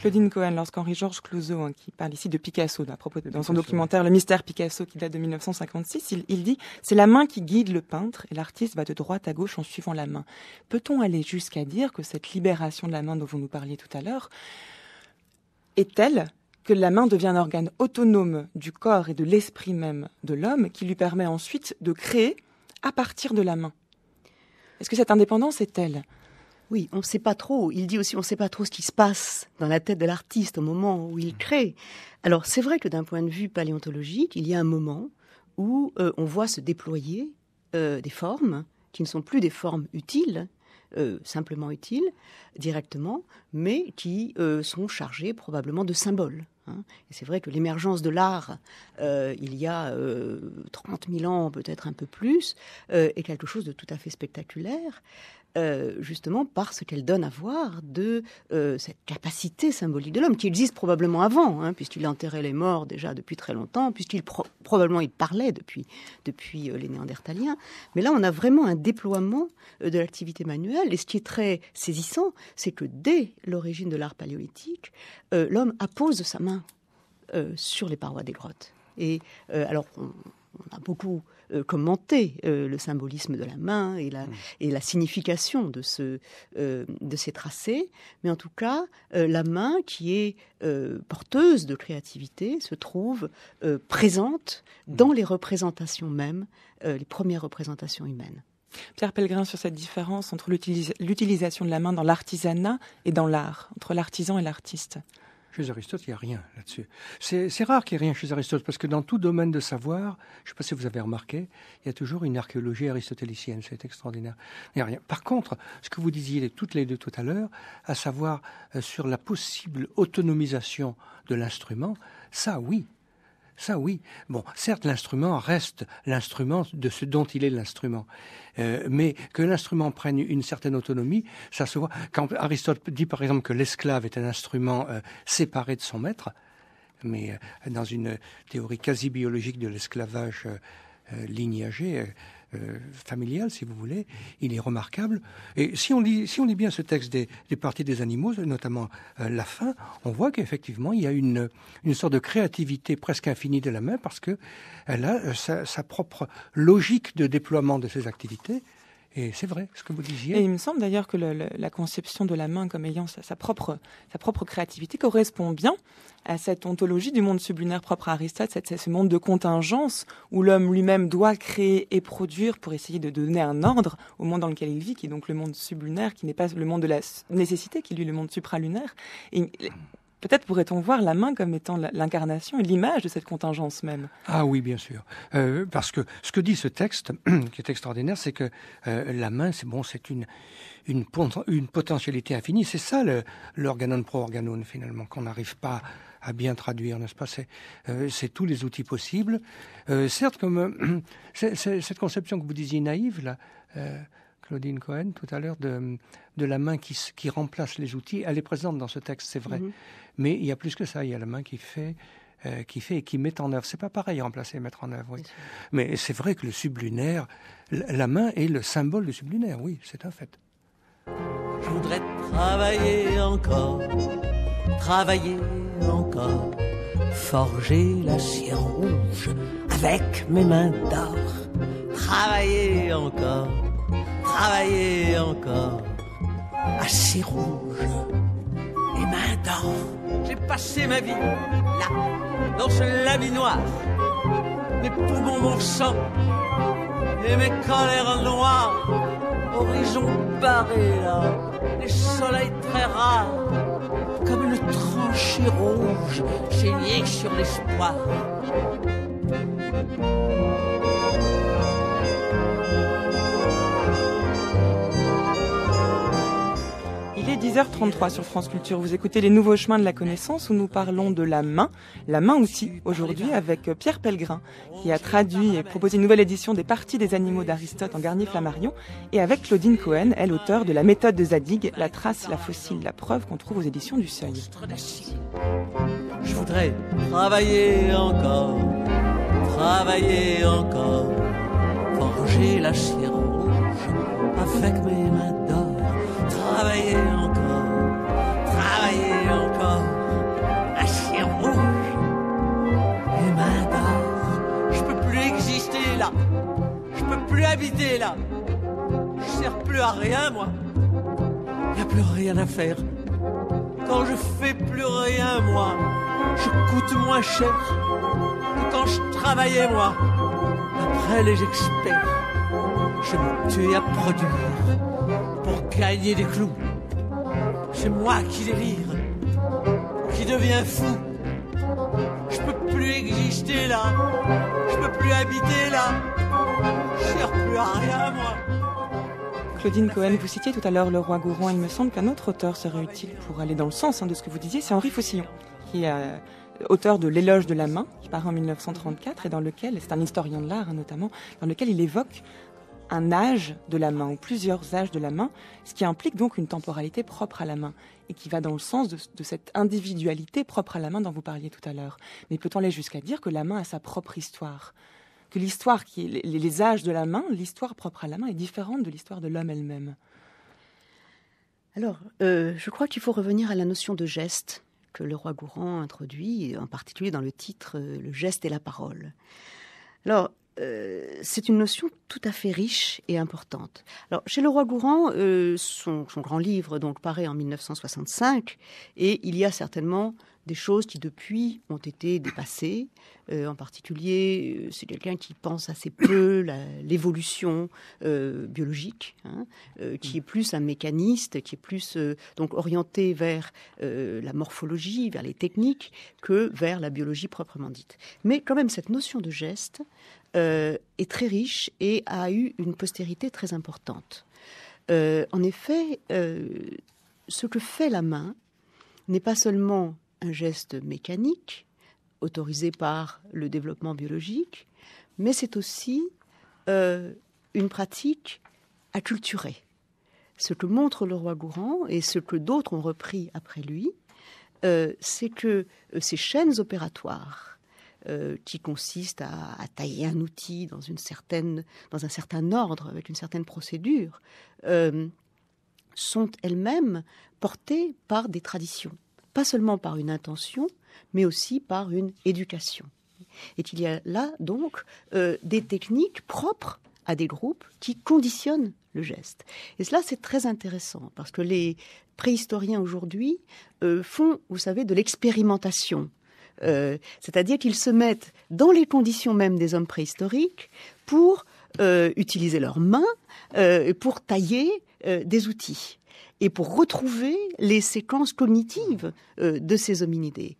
Claudine Cohen, lorsqu'Henri-Georges Clouzot, qui parle ici de Picasso, dans son documentaire Le Mystère Picasso, qui date de 1956, il dit « C'est la main qui guide le peintre et l'artiste va de droite à gauche en suivant la main ». Peut-on aller jusqu'à dire que cette libération de la main dont vous nous parliez tout à l'heure est telle que la main devient un organe autonome du corps et de l'esprit même de l'homme qui lui permet ensuite de créer à partir de la main. Est-ce que cette indépendance est telle ? Oui, on ne sait pas trop. Il dit aussi on ne sait pas trop ce qui se passe dans la tête de l'artiste au moment où il crée. Alors c'est vrai que d'un point de vue paléontologique, il y a un moment où on voit se déployer des formes qui ne sont plus des formes utiles, simplement utiles, directement, mais qui sont chargées probablement de symboles. Et c'est vrai que l'émergence de l'art, il y a 30 000 ans, peut-être un peu plus, est quelque chose de tout à fait spectaculaire, justement parce qu'elle donne à voir de cette capacité symbolique de l'homme, qui existe probablement avant, puisqu'il enterrait les morts déjà depuis très longtemps, puisqu'il probablement il parlait depuis les Néandertaliens. Mais là, on a vraiment un déploiement de l'activité manuelle. Et ce qui est très saisissant, c'est que dès l'origine de l'art paléolithique, l'homme appose sa main sur les parois des grottes. Et alors, on a beaucoup commenté le symbolisme de la main et la signification de ces tracés. Mais en tout cas, la main, qui est porteuse de créativité, se trouve présente dans les représentations mêmes, les premières représentations humaines. Pierre Pellegrin, sur cette différence entre l'utilisation de la main dans l'artisanat et dans l'art, entre l'artisan et l'artiste. Chez Aristote, il n'y a rien là-dessus. C'est rare qu'il n'y ait rien chez Aristote, parce que dans tout domaine de savoir, je ne sais pas si vous avez remarqué, il y a toujours une archéologie aristotélicienne, c'est extraordinaire. Il n'y a rien. Par contre, ce que vous disiez toutes les deux tout à l'heure, à savoir sur la possible autonomisation de l'instrument, ça oui. Ça, oui. Bon, certes, l'instrument reste l'instrument de ce dont il est l'instrument. Mais que l'instrument prenne une certaine autonomie, ça se voit. Quand Aristote dit, par exemple, que l'esclave est un instrument séparé de son maître, mais dans une théorie quasi biologique de l'esclavage lignagé, familial, si vous voulez, il est remarquable. Et si on lit bien ce texte des parties des animaux, notamment la fin, on voit qu'effectivement, il y a une sorte de créativité presque infinie de la main, parce que elle a sa propre logique de déploiement de ses activités. Et c'est vrai, ce que vous disiez. Et il me semble d'ailleurs que la conception de la main comme ayant sa propre créativité correspond bien à cette ontologie du monde sublunaire propre à Aristote, ce monde de contingence où l'homme lui-même doit créer et produire pour essayer de donner un ordre au monde dans lequel il vit, qui est donc le monde sublunaire, qui n'est pas le monde de la nécessité, qui est lui le monde supralunaire. Et peut-être pourrait-on voir la main comme étant l'incarnation et l'image de cette contingence même. Ah oui, bien sûr. Parce que ce que dit ce texte, qui est extraordinaire, c'est que la main, c'est une potentialité infinie. C'est ça l'organon pro organon, finalement, qu'on n'arrive pas à bien traduire, n'est-ce pas ? C'est tous les outils possibles. Certes, comme cette conception que vous disiez naïve, là, Claudine Cohen, tout à l'heure, de la main qui remplace les outils, elle est présente dans ce texte, c'est vrai. Mm-hmm. Mais il y a plus que ça, il y a la main qui fait et qui met en œuvre. C'est pas pareil, remplacer et mettre en œuvre, oui. Mais c'est vrai que le sublunaire, la main est le symbole du sublunaire, oui, c'est un fait. Je voudrais travailler encore, forger l'acier rouge avec mes mains d'or, travailler encore, acier rouge et mains d'or. J'ai passé ma vie là, dans ce laminoir, mes poumons, mon sang et mes colères noires, horizon barré là, les soleils très rares, comme une tranchée rouge saignée sur l'espoir. Il est 10h33 sur France Culture. Vous écoutez Les Nouveaux Chemins de la Connaissance où nous parlons de la main outil, aujourd'hui avec Pierre Pellegrin qui a traduit et proposé une nouvelle édition des Parties des animaux d'Aristote en Garnier-Flammarion et avec Claudine Cohen, elle auteure de La méthode de Zadig, la trace, la fossile, la preuve qu'on trouve aux éditions du Seuil. Je voudrais travailler encore, forger l'acier rouge avec mes mains d'or. Travailler encore, acier rouge et main d'or. Je peux plus exister là, je peux plus habiter là. Je sers plus à rien, moi. Y a plus rien à faire. Quand je fais plus rien, moi, je coûte moins cher que quand je travaillais, moi. Après les experts, je me tue à produire pour gagner des clous. C'est moi qui délire, qui deviens fou. Je peux plus exister là, je peux plus habiter là. Je sers plus à rien, moi. Claudine Cohen, vous citiez tout à l'heure le roi Gourand. Il me semble qu'un autre auteur serait utile pour aller dans le sens de ce que vous disiez, c'est Henri Faucillon, qui a auteur de L'éloge de la main, qui paraît en 1934, et dans lequel, c'est un historien de l'art notamment, dans lequel il évoque un âge de la main, ou plusieurs âges de la main, ce qui implique donc une temporalité propre à la main, et qui va dans le sens de cette individualité propre à la main dont vous parliez tout à l'heure. Mais peut-on aller jusqu'à dire que la main a sa propre histoire ? Que l'histoire, les âges de la main, l'histoire propre à la main est différente de l'histoire de l'homme elle-même ? Alors, je crois qu'il faut revenir à la notion de geste que Leroi-Gourhan introduit, en particulier dans le titre « Le geste et la parole ». Alors, c'est une notion tout à fait riche et importante. Alors, chez Leroi-Gourhan, son grand livre donc paraît en 1965, et il y a certainement des choses qui depuis ont été dépassées. En particulier, c'est quelqu'un qui pense assez peu l'évolution biologique, qui est plus un mécaniste, qui est plus donc orienté vers la morphologie, vers les techniques, que vers la biologie proprement dite. Mais quand même, cette notion de geste est très riche et a eu une postérité très importante. En effet, ce que fait la main n'est pas seulement un geste mécanique, autorisé par le développement biologique, mais c'est aussi une pratique acculturée. Ce que montre Leroi-Gourhan et ce que d'autres ont repris après lui, c'est que ces chaînes opératoires qui consistent à tailler un outil dans un certain ordre, avec une certaine procédure, sont elles-mêmes portées par des traditions. Pas seulement par une intention, mais aussi par une éducation. Et qu'il y a là, donc, des techniques propres à des groupes qui conditionnent le geste. Et cela, c'est très intéressant, parce que les préhistoriens aujourd'hui font, vous savez, de l'expérimentation. C'est-à-dire qu'ils se mettent dans les conditions même des hommes préhistoriques pour utiliser leurs mains, pour tailler des outils, et pour retrouver les séquences cognitives de ces hominidés.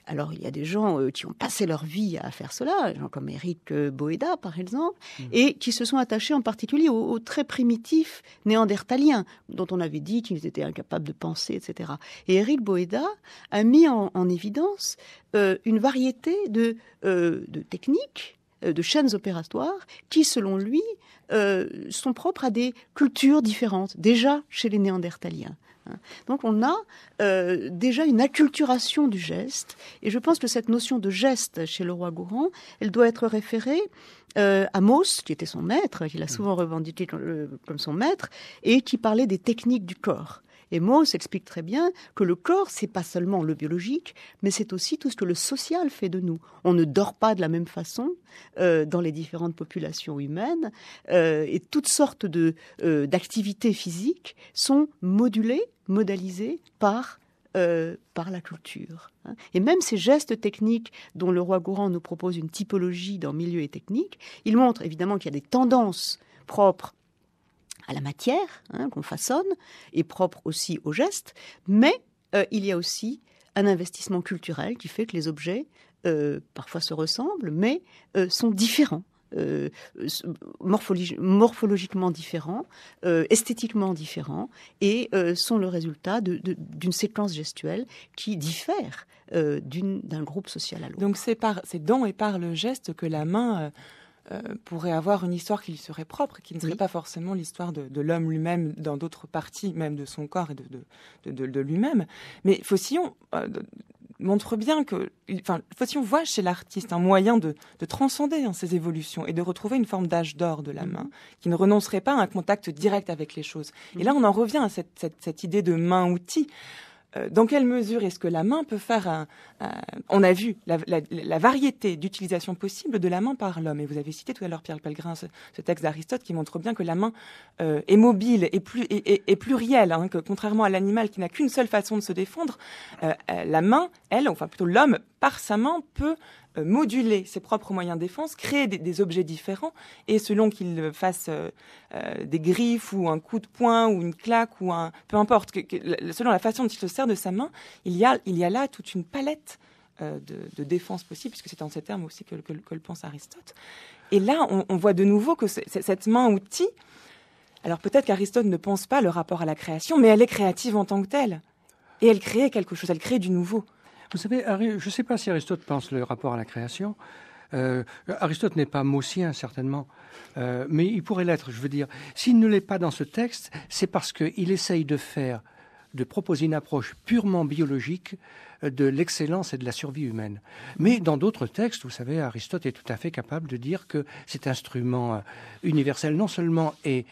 Alors, il y a des gens qui ont passé leur vie à faire cela, des gens comme Éric Boéda, par exemple, et qui se sont attachés en particulier aux très primitifs néandertaliens, dont on avait dit qu'ils étaient incapables de penser, etc. Et Éric Boéda a mis en évidence une variété de techniques, de chaînes opératoires, qui, selon lui, sont propres à des cultures différentes, déjà chez les Néandertaliens. Donc on a déjà une acculturation du geste, et je pense que cette notion de geste chez Leroi-Gourhan, elle doit être référée à Mauss, qui était son maître, qu'il a souvent revendiqué comme son maître, et qui parlait des techniques du corps. Et Mauss explique très bien que le corps, c'est pas seulement le biologique, mais c'est aussi tout ce que le social fait de nous. On ne dort pas de la même façon dans les différentes populations humaines, et toutes sortes d'activités physiques sont modalisées par la culture. Et même ces gestes techniques dont Leroi-Gourhan nous propose une typologie dans Milieu et technique, il montre évidemment qu'il y a des tendances propres à la matière qu'on façonne, et propre aussi aux gestes, mais il y a aussi un investissement culturel qui fait que les objets parfois se ressemblent, mais sont différents. Morphologiquement différents, esthétiquement différents, et sont le résultat d'une séquence gestuelle qui diffère d'un groupe social à l'autre. Donc c'est dans et par le geste que la main pourrait avoir une histoire qui lui serait propre, qui ne serait pas forcément l'histoire de l'homme lui-même dans d'autres parties, même de son corps et de lui-même. Mais Faucillon montre bien Faucillon voit chez l'artiste un moyen de transcender ces évolutions et de retrouver une forme d'âge d'or de la main, qui ne renoncerait pas à un contact direct avec les choses. Et là, on en revient à cette idée de main-outil. Dans quelle mesure est-ce que la main peut faire on a vu la variété d'utilisation possible de la main par l'homme. Et vous avez cité tout à l'heure, Pierre Pellegrin, ce texte d'Aristote qui montre bien que la main est mobile et plurielle, que contrairement à l'animal qui n'a qu'une seule façon de se défendre, la main, plutôt l'homme, par sa main, peut moduler ses propres moyens de défense, créer des objets différents, et selon qu'il fasse des griffes ou un coup de poing ou une claque ou peu importe, selon la façon dont il se sert de sa main, il y a là toute une palette de défense possible, puisque c'est en ces termes aussi que le pense Aristote. Et là, on voit de nouveau que cette main-outil, alors peut-être qu'Aristote ne pense pas le rapport à la création, mais elle est créative en tant que telle. Et elle crée quelque chose, elle crée du nouveau. Vous savez, je ne sais pas si Aristote pense le rapport à la création. Aristote n'est pas maussien, certainement, mais il pourrait l'être, je veux dire. S'il ne l'est pas dans ce texte, c'est parce qu'il essaye de proposer une approche purement biologique de l'excellence et de la survie humaine. Mais dans d'autres textes, vous savez, Aristote est tout à fait capable de dire que cet instrument universel non seulement est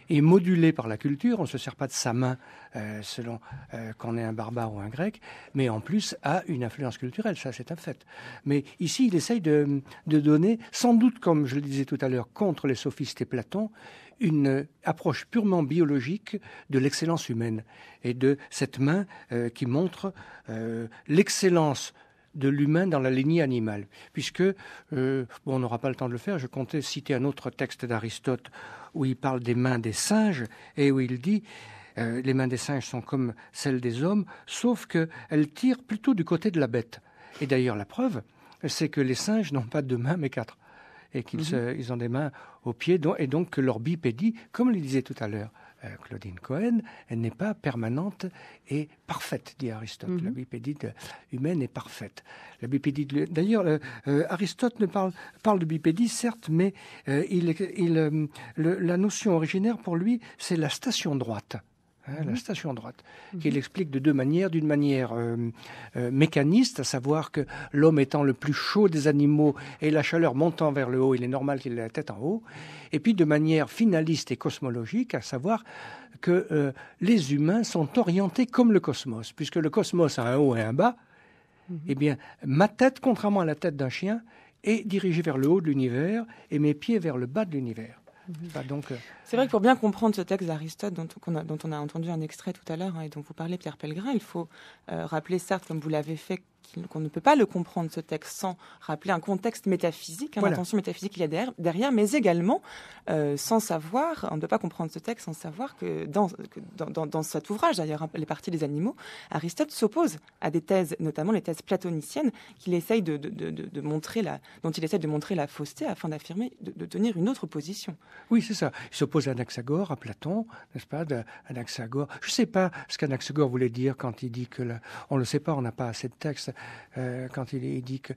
modulé par la culture, on ne se sert pas de sa main selon qu'on est un barbare ou un grec, mais en plus a une influence culturelle, ça c'est un fait. Mais ici, il essaye de donner, sans doute comme je le disais tout à l'heure, contre les sophistes et Platon, une approche purement biologique de l'excellence humaine et de cette main qui montre l'excellence de l'humain dans la lignée animale. Puisque, on n'aura pas le temps de le faire, je comptais citer un autre texte d'Aristote où il parle des mains des singes et où il dit les mains des singes sont comme celles des hommes, sauf qu'elles tirent plutôt du côté de la bête. Et d'ailleurs, la preuve, c'est que les singes n'ont pas 2 mains, mais 4. Et qu'ils ont des mains aux pieds, et donc que leur bipédie, comme le disait tout à l'heure Claudine Cohen, elle n'est pas permanente et parfaite, dit Aristote. La bipédie humaine est parfaite. La bipédie d'ailleurs, Aristote parle de bipédie, certes, mais la notion originaire pour lui, c'est la station droite. La station droite, qu'il explique de 2 manières. D'une manière mécaniste, à savoir que l'homme étant le plus chaud des animaux et la chaleur montant vers le haut, il est normal qu'il ait la tête en haut. Et puis de manière finaliste et cosmologique, à savoir que les humains sont orientés comme le cosmos, puisque le cosmos a un haut et un bas. Eh bien, ma tête, contrairement à la tête d'un chien, est dirigée vers le haut de l'univers et mes pieds vers le bas de l'univers. C'est vrai que pour bien comprendre ce texte d'Aristote dont on a entendu un extrait tout à l'heure et dont vous parlez, Pierre Pellegrin, il faut rappeler, certes, comme vous l'avez fait, qu'on ne peut pas le comprendre, ce texte, sans rappeler un contexte métaphysique, l'intention métaphysique qu'il y a derrière, mais également, sans savoir, on ne peut pas comprendre ce texte sans savoir que dans cet ouvrage, d'ailleurs, Les parties des animaux, Aristote s'oppose à des thèses, notamment les thèses platoniciennes, qu'il essaye de montrer dont il essaie de montrer la fausseté afin d'affirmer, de tenir une autre position. Oui, c'est ça. Il s'oppose à Anaxagore, à Platon, n'est-ce pas, Anaxagore. Je ne sais pas ce qu'Anaxagore voulait dire quand il dit que... On ne le sait pas, on n'a pas assez de texte. Quand il dit que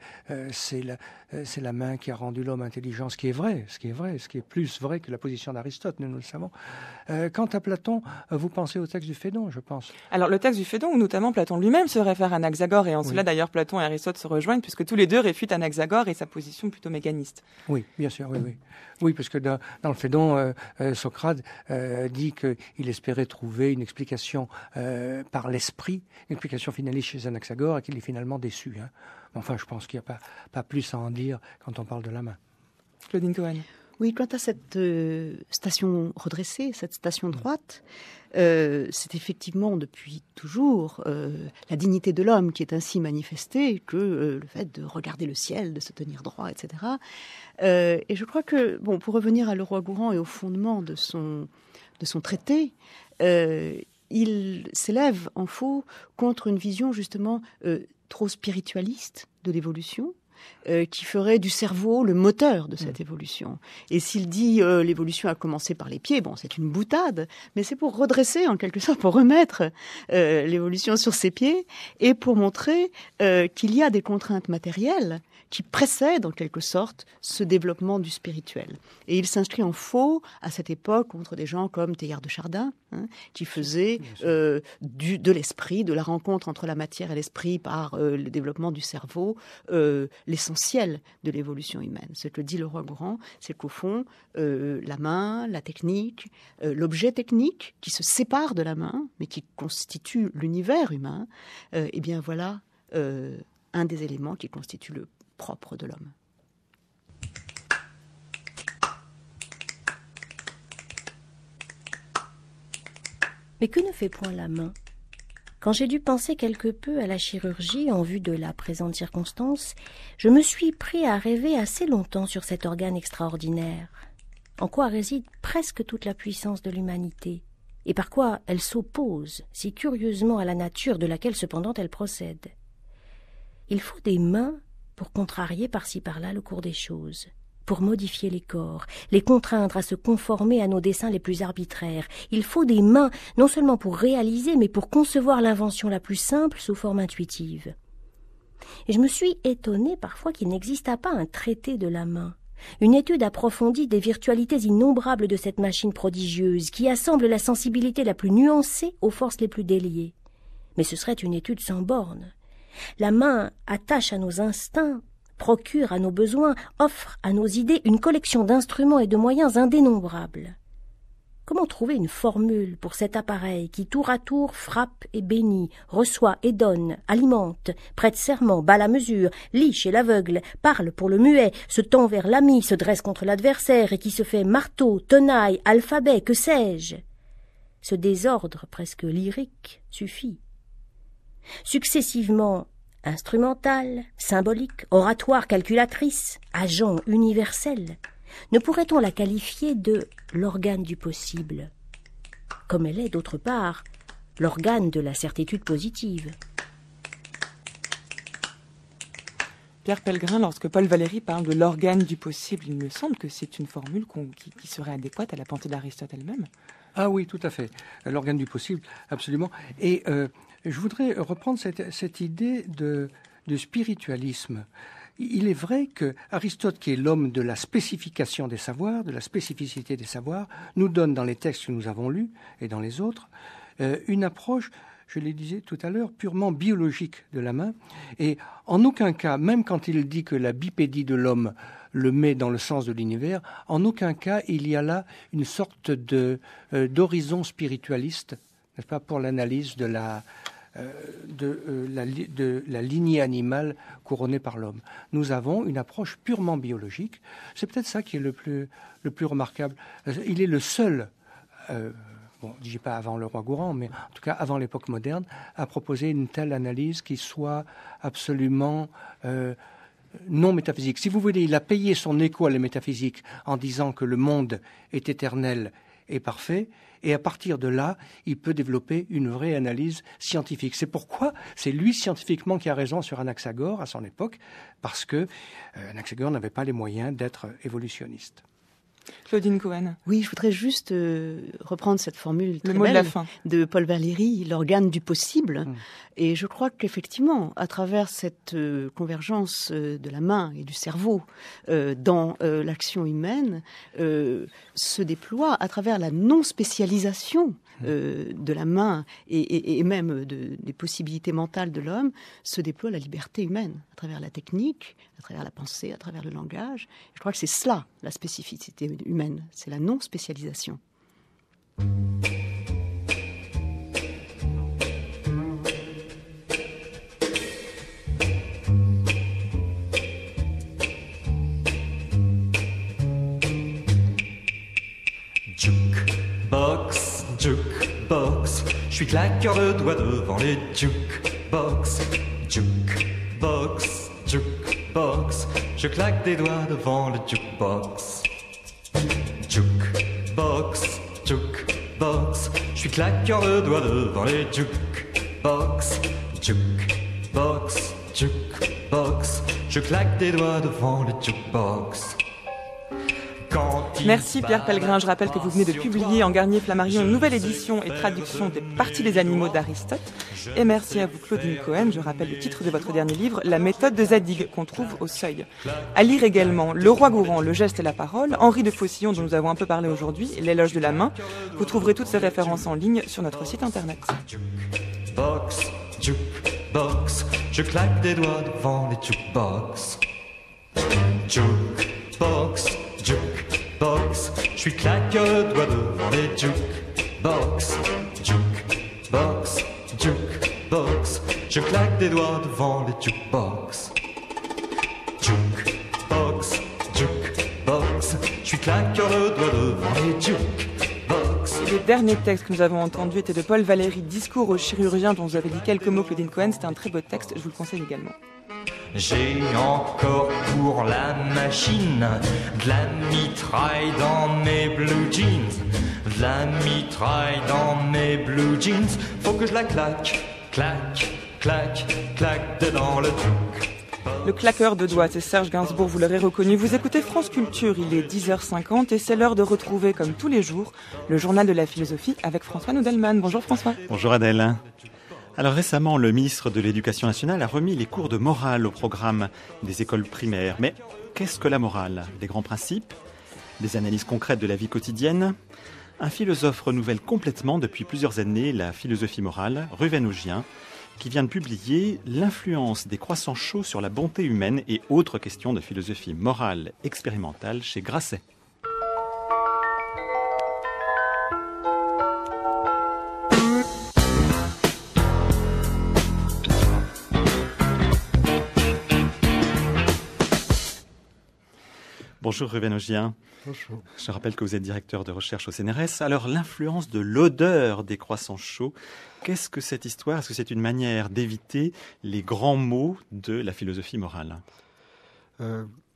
c'est la main qui a rendu l'homme intelligent, ce qui est vrai, ce qui est plus vrai que la position d'Aristote, nous le savons. Quant à Platon, vous pensez au texte du Phédon, je pense. Alors le texte du Phédon, où notamment Platon lui-même se réfère à Anaxagore, et en cela d'ailleurs Platon et Aristote se rejoignent, puisque tous les deux réfutent Anaxagore et sa position plutôt mécaniste. Oui, bien sûr, oui. Oui, parce que dans le Phédon, Socrate dit qu'il espérait trouver une explication par l'esprit, une explication finaliste chez Anaxagore, et qu'il est finalement déçu. Enfin, je pense qu'il n'y a pas plus à en dire quand on parle de la main. Claudine Cohen. Oui, quant à cette station redressée, cette station droite, c'est effectivement depuis toujours la dignité de l'homme qui est ainsi manifestée que le fait de regarder le ciel, de se tenir droit, etc. Et je crois que, pour revenir à Leroi-Gourhan et au fondement de son traité, il s'élève en faux contre une vision justement trop spiritualiste de l'évolution, qui ferait du cerveau le moteur de cette évolution. Et s'il dit l'évolution a commencé par les pieds, c'est une boutade, mais c'est pour redresser en quelque sorte, pour remettre l'évolution sur ses pieds et pour montrer qu'il y a des contraintes matérielles qui précèdent en quelque sorte ce développement du spirituel. Et il s'inscrit en faux à cette époque contre des gens comme Teilhard de Chardin, qui faisaient de l'esprit, de la rencontre entre la matière et l'esprit par le développement du cerveau, l'essentiel de l'évolution humaine. Ce que dit Leroi-Gourhan, c'est qu'au fond, la main, la technique, l'objet technique qui se sépare de la main, mais qui constitue l'univers humain, eh bien voilà un des éléments qui constitue le propre de l'homme. Mais que ne fait point la main ? Quand j'ai dû penser quelque peu à la chirurgie en vue de la présente circonstance, je me suis pris à rêver assez longtemps sur cet organe extraordinaire. En quoi réside presque toute la puissance de l'humanité, et par quoi elle s'oppose si curieusement à la nature de laquelle cependant elle procède. Il faut des mains pour contrarier par-ci par-là le cours des choses, pour modifier les corps, les contraindre à se conformer à nos desseins les plus arbitraires. Il faut des mains, non seulement pour réaliser, mais pour concevoir l'invention la plus simple sous forme intuitive. Et je me suis étonnée parfois qu'il n'existât pas un traité de la main, une étude approfondie des virtualités innombrables de cette machine prodigieuse qui assemble la sensibilité la plus nuancée aux forces les plus déliées. Mais ce serait une étude sans bornes. La main attache à nos instincts, procure à nos besoins, offre à nos idées une collection d'instruments et de moyens indénombrables. Comment trouver une formule pour cet appareil qui tour à tour frappe et bénit, reçoit et donne, alimente, prête serment, bat la mesure, lit chez l'aveugle, parle pour le muet, se tend vers l'ami, se dresse contre l'adversaire et qui se fait marteau, tenaille, alphabet, que sais-je? Ce désordre presque lyrique suffit. Successivement, instrumental, symbolique, oratoire, calculatrice, agent universel, ne pourrait-on la qualifier de l'organe du possible, comme elle est, d'autre part, l'organe de la certitude positive? Pierre Pellegrin, lorsque Paul Valéry parle de l'organe du possible, il me semble que c'est une formule qui serait adéquate à la pensée d'Aristote elle-même. Ah oui, tout à fait. L'organe du possible, absolument. Et je voudrais reprendre cette idée de spiritualisme. Il est vrai que Aristote, qui est l'homme de la spécification des savoirs, de la spécificité des savoirs, nous donne dans les textes que nous avons lus et dans les autres une approche, je le disais tout à l'heure, purement biologique de la main. Et en aucun cas, même quand il dit que la bipédie de l'homme le met dans le sens de l'univers, en aucun cas il y a là une sorte d'horizon spiritualiste, n'est-ce pas, pour l'analyse de la lignée animale couronnée par l'homme. Nous avons une approche purement biologique. C'est peut-être ça qui est le plus remarquable. Il est le seul, je ne dis pas avant le roi Gourand, mais en tout cas avant l'époque moderne, à proposer une telle analyse qui soit absolument non métaphysique. Si vous voulez, il a payé son écho à la métaphysique en disant que le monde est éternel et parfait. Et à partir de là, il peut développer une vraie analyse scientifique. C'est pourquoi c'est lui scientifiquement qui a raison sur Anaxagore à son époque, parce que Anaxagore n'avait pas les moyens d'être évolutionniste. Claudine Cohen. Oui, je voudrais juste reprendre cette formule très le mot belle de la fin de Paul Valéry, l'organe du possible. Et je crois qu'effectivement, à travers cette convergence de la main et du cerveau dans l'action humaine, se déploie à travers la non-spécialisation de la main et même des possibilités mentales de l'homme, se déploie la liberté humaine à travers la technique, à travers la pensée, à travers le langage. Je crois que c'est cela, la spécificité humaine, c'est la non-spécialisation. Jukebox, jukebox, je suis claqueur de doigts devant les jukebox. Jukebox, jukebox, je claque des doigts devant le jukebox. Jukebox, jukebox, je suis claqueur de doigts devant les jukebox. Jukebox, jukebox, je claque des doigts devant le jukebox. Merci Pierre Pellegrin. Je rappelle que vous venez de publier en Garnier Flammarion une nouvelle édition et traduction des Parties des animaux d'Aristote. Et merci à vous Claudine Cohen. Je rappelle le titre de votre dernier livre, La méthode de Zadig, qu'on trouve au Seuil. À lire également Le Roi Gourand, Le geste et la parole, Henri de Faucillon dont nous avons un peu parlé aujourd'hui, L'éloge de la main. Vous trouverez toutes ces références en ligne sur notre site internet. Jukebox, jukebox, je claque des doigts devant les jukebox. Jukebox, jukebox, je suis claqueur de doigts devant les jukebox. Jukebox, jukebox, je claque des doigts devant les jukebox. Jukebox, jukebox, je suis claqueur de doigts devant les jukebox. Et le dernier texte que nous avons entendu était de Paul Valéry, Discours aux chirurgiens, dont vous avez dit quelques mots, Claudine Cohen. C'était un très beau texte, je vous le conseille également. J'ai encore pour la machine de la mitraille dans mes blue jeans. De la mitraille dans mes blue jeans. Faut que je la claque, claque, claque, claque dedans le jukebox. Le claqueur de doigts, c'est Serge Gainsbourg, vous l'aurez reconnu. Vous écoutez France Culture, il est 10h50 et c'est l'heure de retrouver, comme tous les jours, le journal de la philosophie avec François Noudelman. Bonjour François. Bonjour Adèle. Alors récemment, le ministre de l'Éducation nationale a remis les cours de morale au programme des écoles primaires. Mais qu'est-ce que la morale ? Des grands principes ? Des analyses concrètes de la vie quotidienne ? Un philosophe renouvelle complètement depuis plusieurs années la philosophie morale, Ruven Augien, qui vient de publier L'influence des croissants chauds sur la bonté humaine et autres questions de philosophie morale expérimentale chez Grasset. Bonjour Ruven Augien. Bonjour. Je rappelle que vous êtes directeur de recherche au CNRS. Alors l'influence de l'odeur des croissants chauds, qu'est-ce que cette histoire ? Est-ce que c'est une manière d'éviter les grands mots de la philosophie morale ?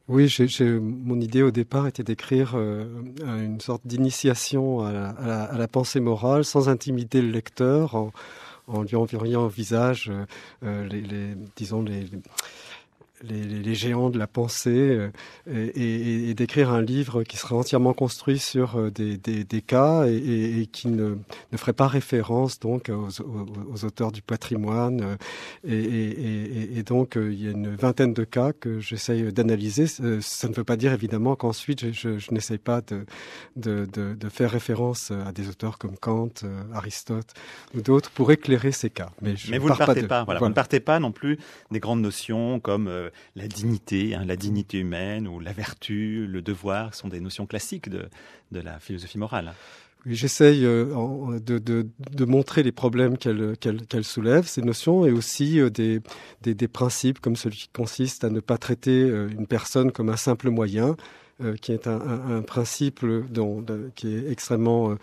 Oui, mon idée au départ était d'écrire une sorte d'initiation à la pensée morale sans intimider le lecteur, en lui envoyant au visage les géants de la pensée et d'écrire un livre qui serait entièrement construit sur des cas et qui ne ferait pas référence donc aux auteurs du patrimoine et donc il y a une vingtaine de cas que j'essaye d'analyser. Ça ne veut pas dire évidemment qu'ensuite je n'essaye pas de faire référence à des auteurs comme Kant, Aristote ou d'autres pour éclairer ces cas. Mais vous ne partez pas. Voilà. Vous ne partez pas non plus des grandes notions comme la dignité humaine ou la vertu, le devoir, sont des notions classiques de la philosophie morale. Oui, j'essaye de montrer les problèmes qu'elle soulève, ces notions, et aussi des principes comme celui qui consiste à ne pas traiter une personne comme un simple moyen, qui est un principe qui est extrêmement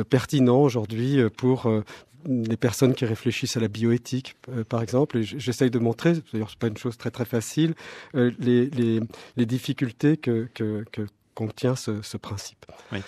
pertinent aujourd'hui pour les personnes qui réfléchissent à la bioéthique, par exemple. Et j'essaye de montrer, d'ailleurs c'est pas une chose très très facile, les difficultés que contient ce principe. Oui.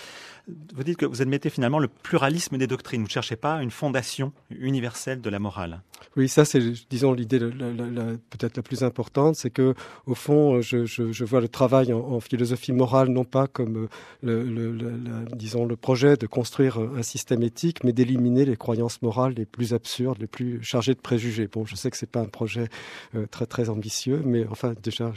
Vous dites que vous admettez finalement le pluralisme des doctrines. Vous ne cherchez pas une fondation universelle de la morale. Oui, ça c'est, disons, l'idée peut-être la plus importante, c'est que au fond, je vois le travail en philosophie morale non pas comme le projet de construire un système éthique, mais d'éliminer les croyances morales les plus absurdes, les plus chargées de préjugés. Bon, je sais que c'est pas un projet très très ambitieux, mais enfin déjà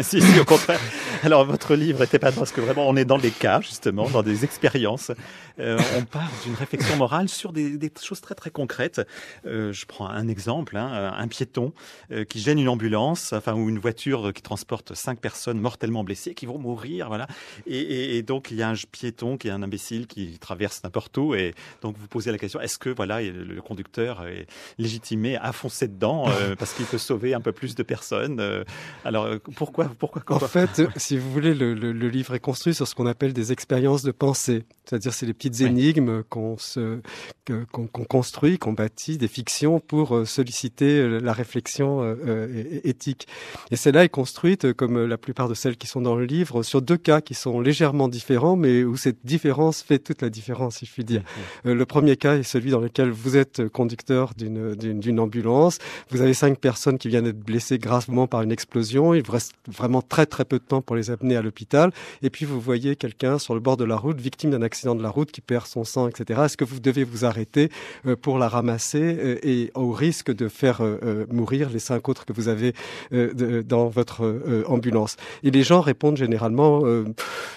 si, au contraire. Alors votre livre était pas parce que vraiment on est dans des cas justement, dans des expériences. On part d'une réflexion morale sur des choses très très concrètes. Je prends un exemple, un piéton qui gêne une ambulance, ou une voiture qui transporte 5 personnes mortellement blessées qui vont mourir, voilà. Et donc il y a un piéton qui est un imbécile qui traverse n'importe où, et donc vous posez la question, est-ce que le conducteur est légitimé à foncer dedans parce qu'il peut sauver un peu plus de personnes alors pourquoi En fait, si vous voulez, le livre est construit sur ce qu'on appelle des expériences de pensée. C'est-à-dire, c'est les petites énigmes qu'on construit, qu'on bâtit, des fictions pour solliciter la réflexion éthique. Et celle-là est construite, comme la plupart de celles qui sont dans le livre, sur 2 cas qui sont légèrement différents, mais où cette différence fait toute la différence, si je puis dire. Le premier cas est celui dans lequel vous êtes conducteur d'une ambulance. Vous avez 5 personnes qui viennent d'être blessées gravement par une explosion. Il vous reste vraiment très très peu de temps pour les amener à l'hôpital. Et puis vous voyez quelqu'un sur le bord de la route, victime d'un accident de la route, qui perd son sang, etc. Est-ce que vous devez vous arrêter pour la ramasser et au risque de faire mourir les 5 autres que vous avez dans votre ambulance? Et les gens répondent généralement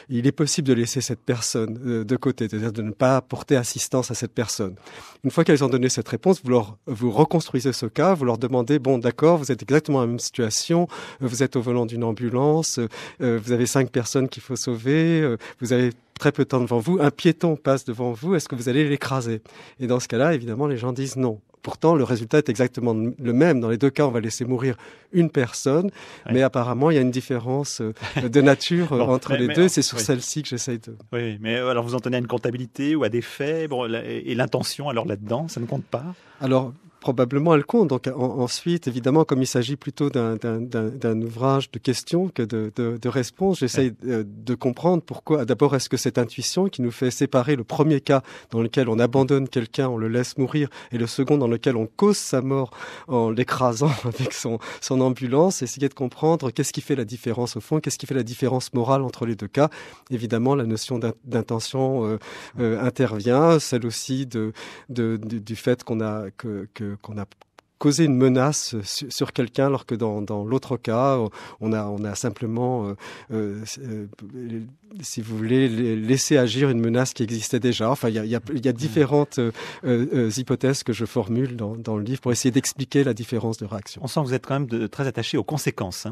il est possible de laisser cette personne de côté, c'est-à-dire de ne pas apporter assistance à cette personne. Une fois qu'elles ont donné cette réponse, vous reconstruisez ce cas, vous leur demandez, bon d'accord, vous êtes exactement dans la même situation, vous êtes au volant d'une ambulance, vous avez 5 personnes qu'il faut sauver, vous avez très peu de temps devant vous, un piéton passe devant vous, est-ce que vous allez l'écraser? Et dans ce cas-là, évidemment, les gens disent non. Pourtant, le résultat est exactement le même. Dans les 2 cas, on va laisser mourir une personne, mais apparemment, il y a une différence de nature entre les deux. C'est sur celle-ci que j'essaye de... Oui, mais alors vous en tenez à une comptabilité ou à des faits, et l'intention, alors là-dedans, ça ne compte pas? Alors, probablement elle compte. Donc ensuite, évidemment, comme il s'agit plutôt d'un ouvrage de questions que de réponses, j'essaie de comprendre pourquoi. D'abord, est-ce que cette intuition qui nous fait séparer le premier cas dans lequel on abandonne quelqu'un, on le laisse mourir, et le second dans lequel on cause sa mort en l'écrasant avec son ambulance, essayer de comprendre qu'est-ce qui fait la différence au fond, qu'est-ce qui fait la différence morale entre les deux cas. Évidemment, la notion d'intention intervient, celle aussi du fait qu'on a causé une menace sur quelqu'un, alors que dans l'autre cas, on a simplement, si vous voulez, laissé agir une menace qui existait déjà. Enfin, il y a différentes hypothèses que je formule dans le livre pour essayer d'expliquer la différence de réaction. On sent que vous êtes quand même très attaché aux conséquences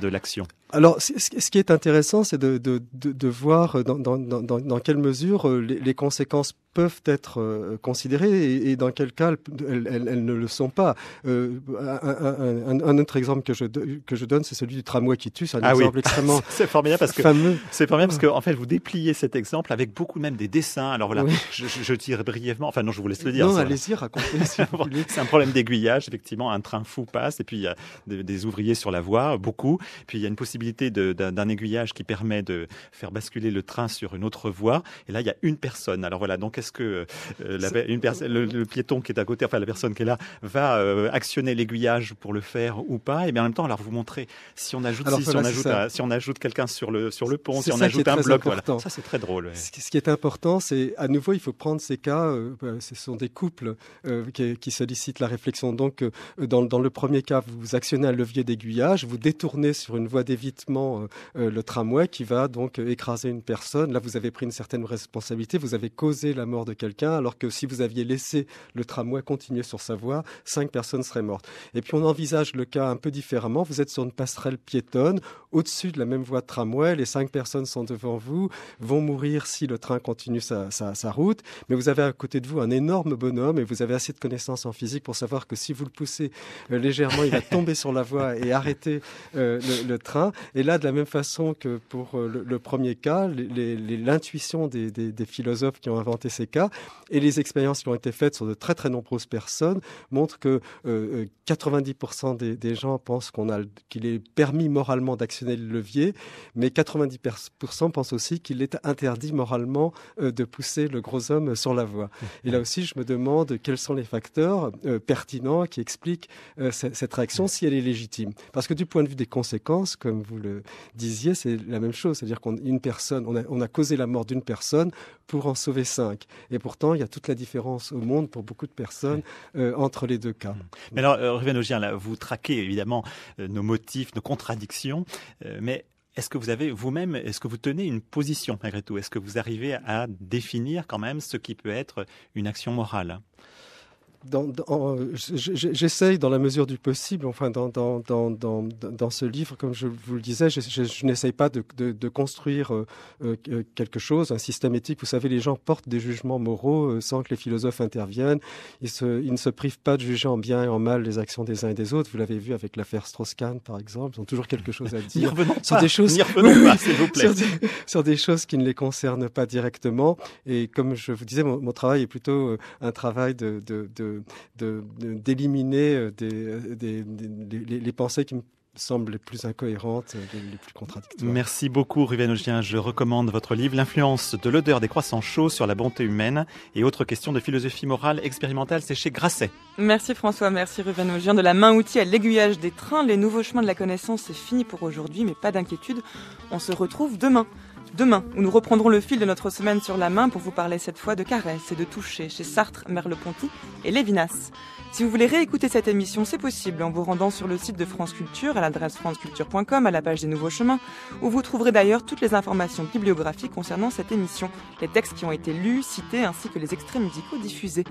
de l'action. Alors, ce qui est intéressant, c'est de voir dans quelle mesure les conséquences peuvent être considérées et dans quel cas elles ne le sont pas. Un autre exemple que je donne, c'est celui du tramway qui tue. C'est un exemple extrêmement c'est formidable parce que fameux. C'est formidable parce que en fait vous dépliez cet exemple avec beaucoup même des dessins. Alors voilà, je tire brièvement. Enfin non, je vous laisse le dire. Non, allez-y, racontez. Si vous voulez. C'est un problème d'aiguillage. Effectivement, un train fou passe et puis il y a des ouvriers sur la voie, beaucoup. Puis il y a une possibilité d'un aiguillage qui permet de faire basculer le train sur une autre voie. Et là, il y a une personne. Alors voilà, donc est-ce que le piéton qui est à côté, enfin la personne qui est là, va actionner l'aiguillage pour le faire ou pas? Et bien en même temps, alors vous montrez si on ajoute si on ajoute quelqu'un sur le pont, si on ajoute un bloc, voilà. Ça c'est très drôle. Ouais. Ce qui est important, c'est à nouveau, il faut prendre ces cas. Ce sont des couples qui sollicitent la réflexion. Donc dans le premier cas, vous actionnez un levier d'aiguillage, vous détournez sur une voie d'évitement le tramway qui va donc écraser une personne. Là, vous avez pris une certaine responsabilité, vous avez causé la mort de quelqu'un, alors que si vous aviez laissé le tramway continuer sur sa voie, 5 personnes seraient mortes. Et puis on envisage le cas un peu différemment. Vous êtes sur une passerelle piétonne, au-dessus de la même voie de tramway, les 5 personnes sont devant vous, vont mourir si le train continue sa route, mais vous avez à côté de vous un énorme bonhomme et vous avez assez de connaissances en physique pour savoir que si vous le poussez légèrement, il va tomber sur la voie et arrêter le train. Et là, de la même façon que pour le premier cas, l'intuition des philosophes qui ont inventé ces cas et les expériences qui ont été faites sur de très très nombreuses personnes montrent que 90% des gens pensent qu'il est permis moralement d'actionner le levier, mais 90% pensent aussi qu'il est interdit moralement de pousser le gros homme sur la voie. Et là aussi, je me demande quels sont les facteurs pertinents qui expliquent cette réaction, si elle est légitime. Parce que du point de vue des conséquences, comme vous le disiez, c'est la même chose. C'est-à-dire on a causé la mort d'une personne pour en sauver 5. Et pourtant, il y a toute la différence au monde pour beaucoup de personnes entre les deux cas. Mais alors, Ruven-Augien, là, vous traquez évidemment nos motifs, nos contradictions, mais est-ce que vous avez vous-même, est-ce que vous tenez une position malgré tout? Est-ce que vous arrivez à définir quand même ce qui peut être une action morale? J'essaye dans la mesure du possible, enfin dans ce livre, comme je vous le disais, je n'essaye pas de construire quelque chose, un système éthique. Vous savez, les gens portent des jugements moraux sans que les philosophes interviennent. Ils ne se privent pas de juger en bien et en mal les actions des uns et des autres. Vous l'avez vu avec l'affaire Strauss-Kahn, par exemple. Ils ont toujours quelque chose à dire sur des choses, s'il vous plaît. sur des choses qui ne les concernent pas directement. Et comme je vous disais, mon travail est plutôt un travail d'éliminer les pensées qui me semblent les plus incohérentes, les plus contradictoires. Merci beaucoup, Ruven-Augien. Je recommande votre livre, L'influence de l'odeur des croissants chauds sur la bonté humaine et autres questions de philosophie morale expérimentale. C'est chez Grasset. Merci François, merci Ruven-Augien. De la main-outil à l'aiguillage des trains, les nouveaux chemins de la connaissance, c'est fini pour aujourd'hui, mais pas d'inquiétude. On se retrouve demain, où nous reprendrons le fil de notre semaine sur la main pour vous parler cette fois de caresses et de toucher chez Sartre, Merleau-Ponty et Lévinas. Si vous voulez réécouter cette émission, c'est possible en vous rendant sur le site de France Culture à l'adresse franceculture.com à la page des Nouveaux Chemins, où vous trouverez d'ailleurs toutes les informations bibliographiques concernant cette émission, les textes qui ont été lus, cités ainsi que les extraits musicaux diffusés.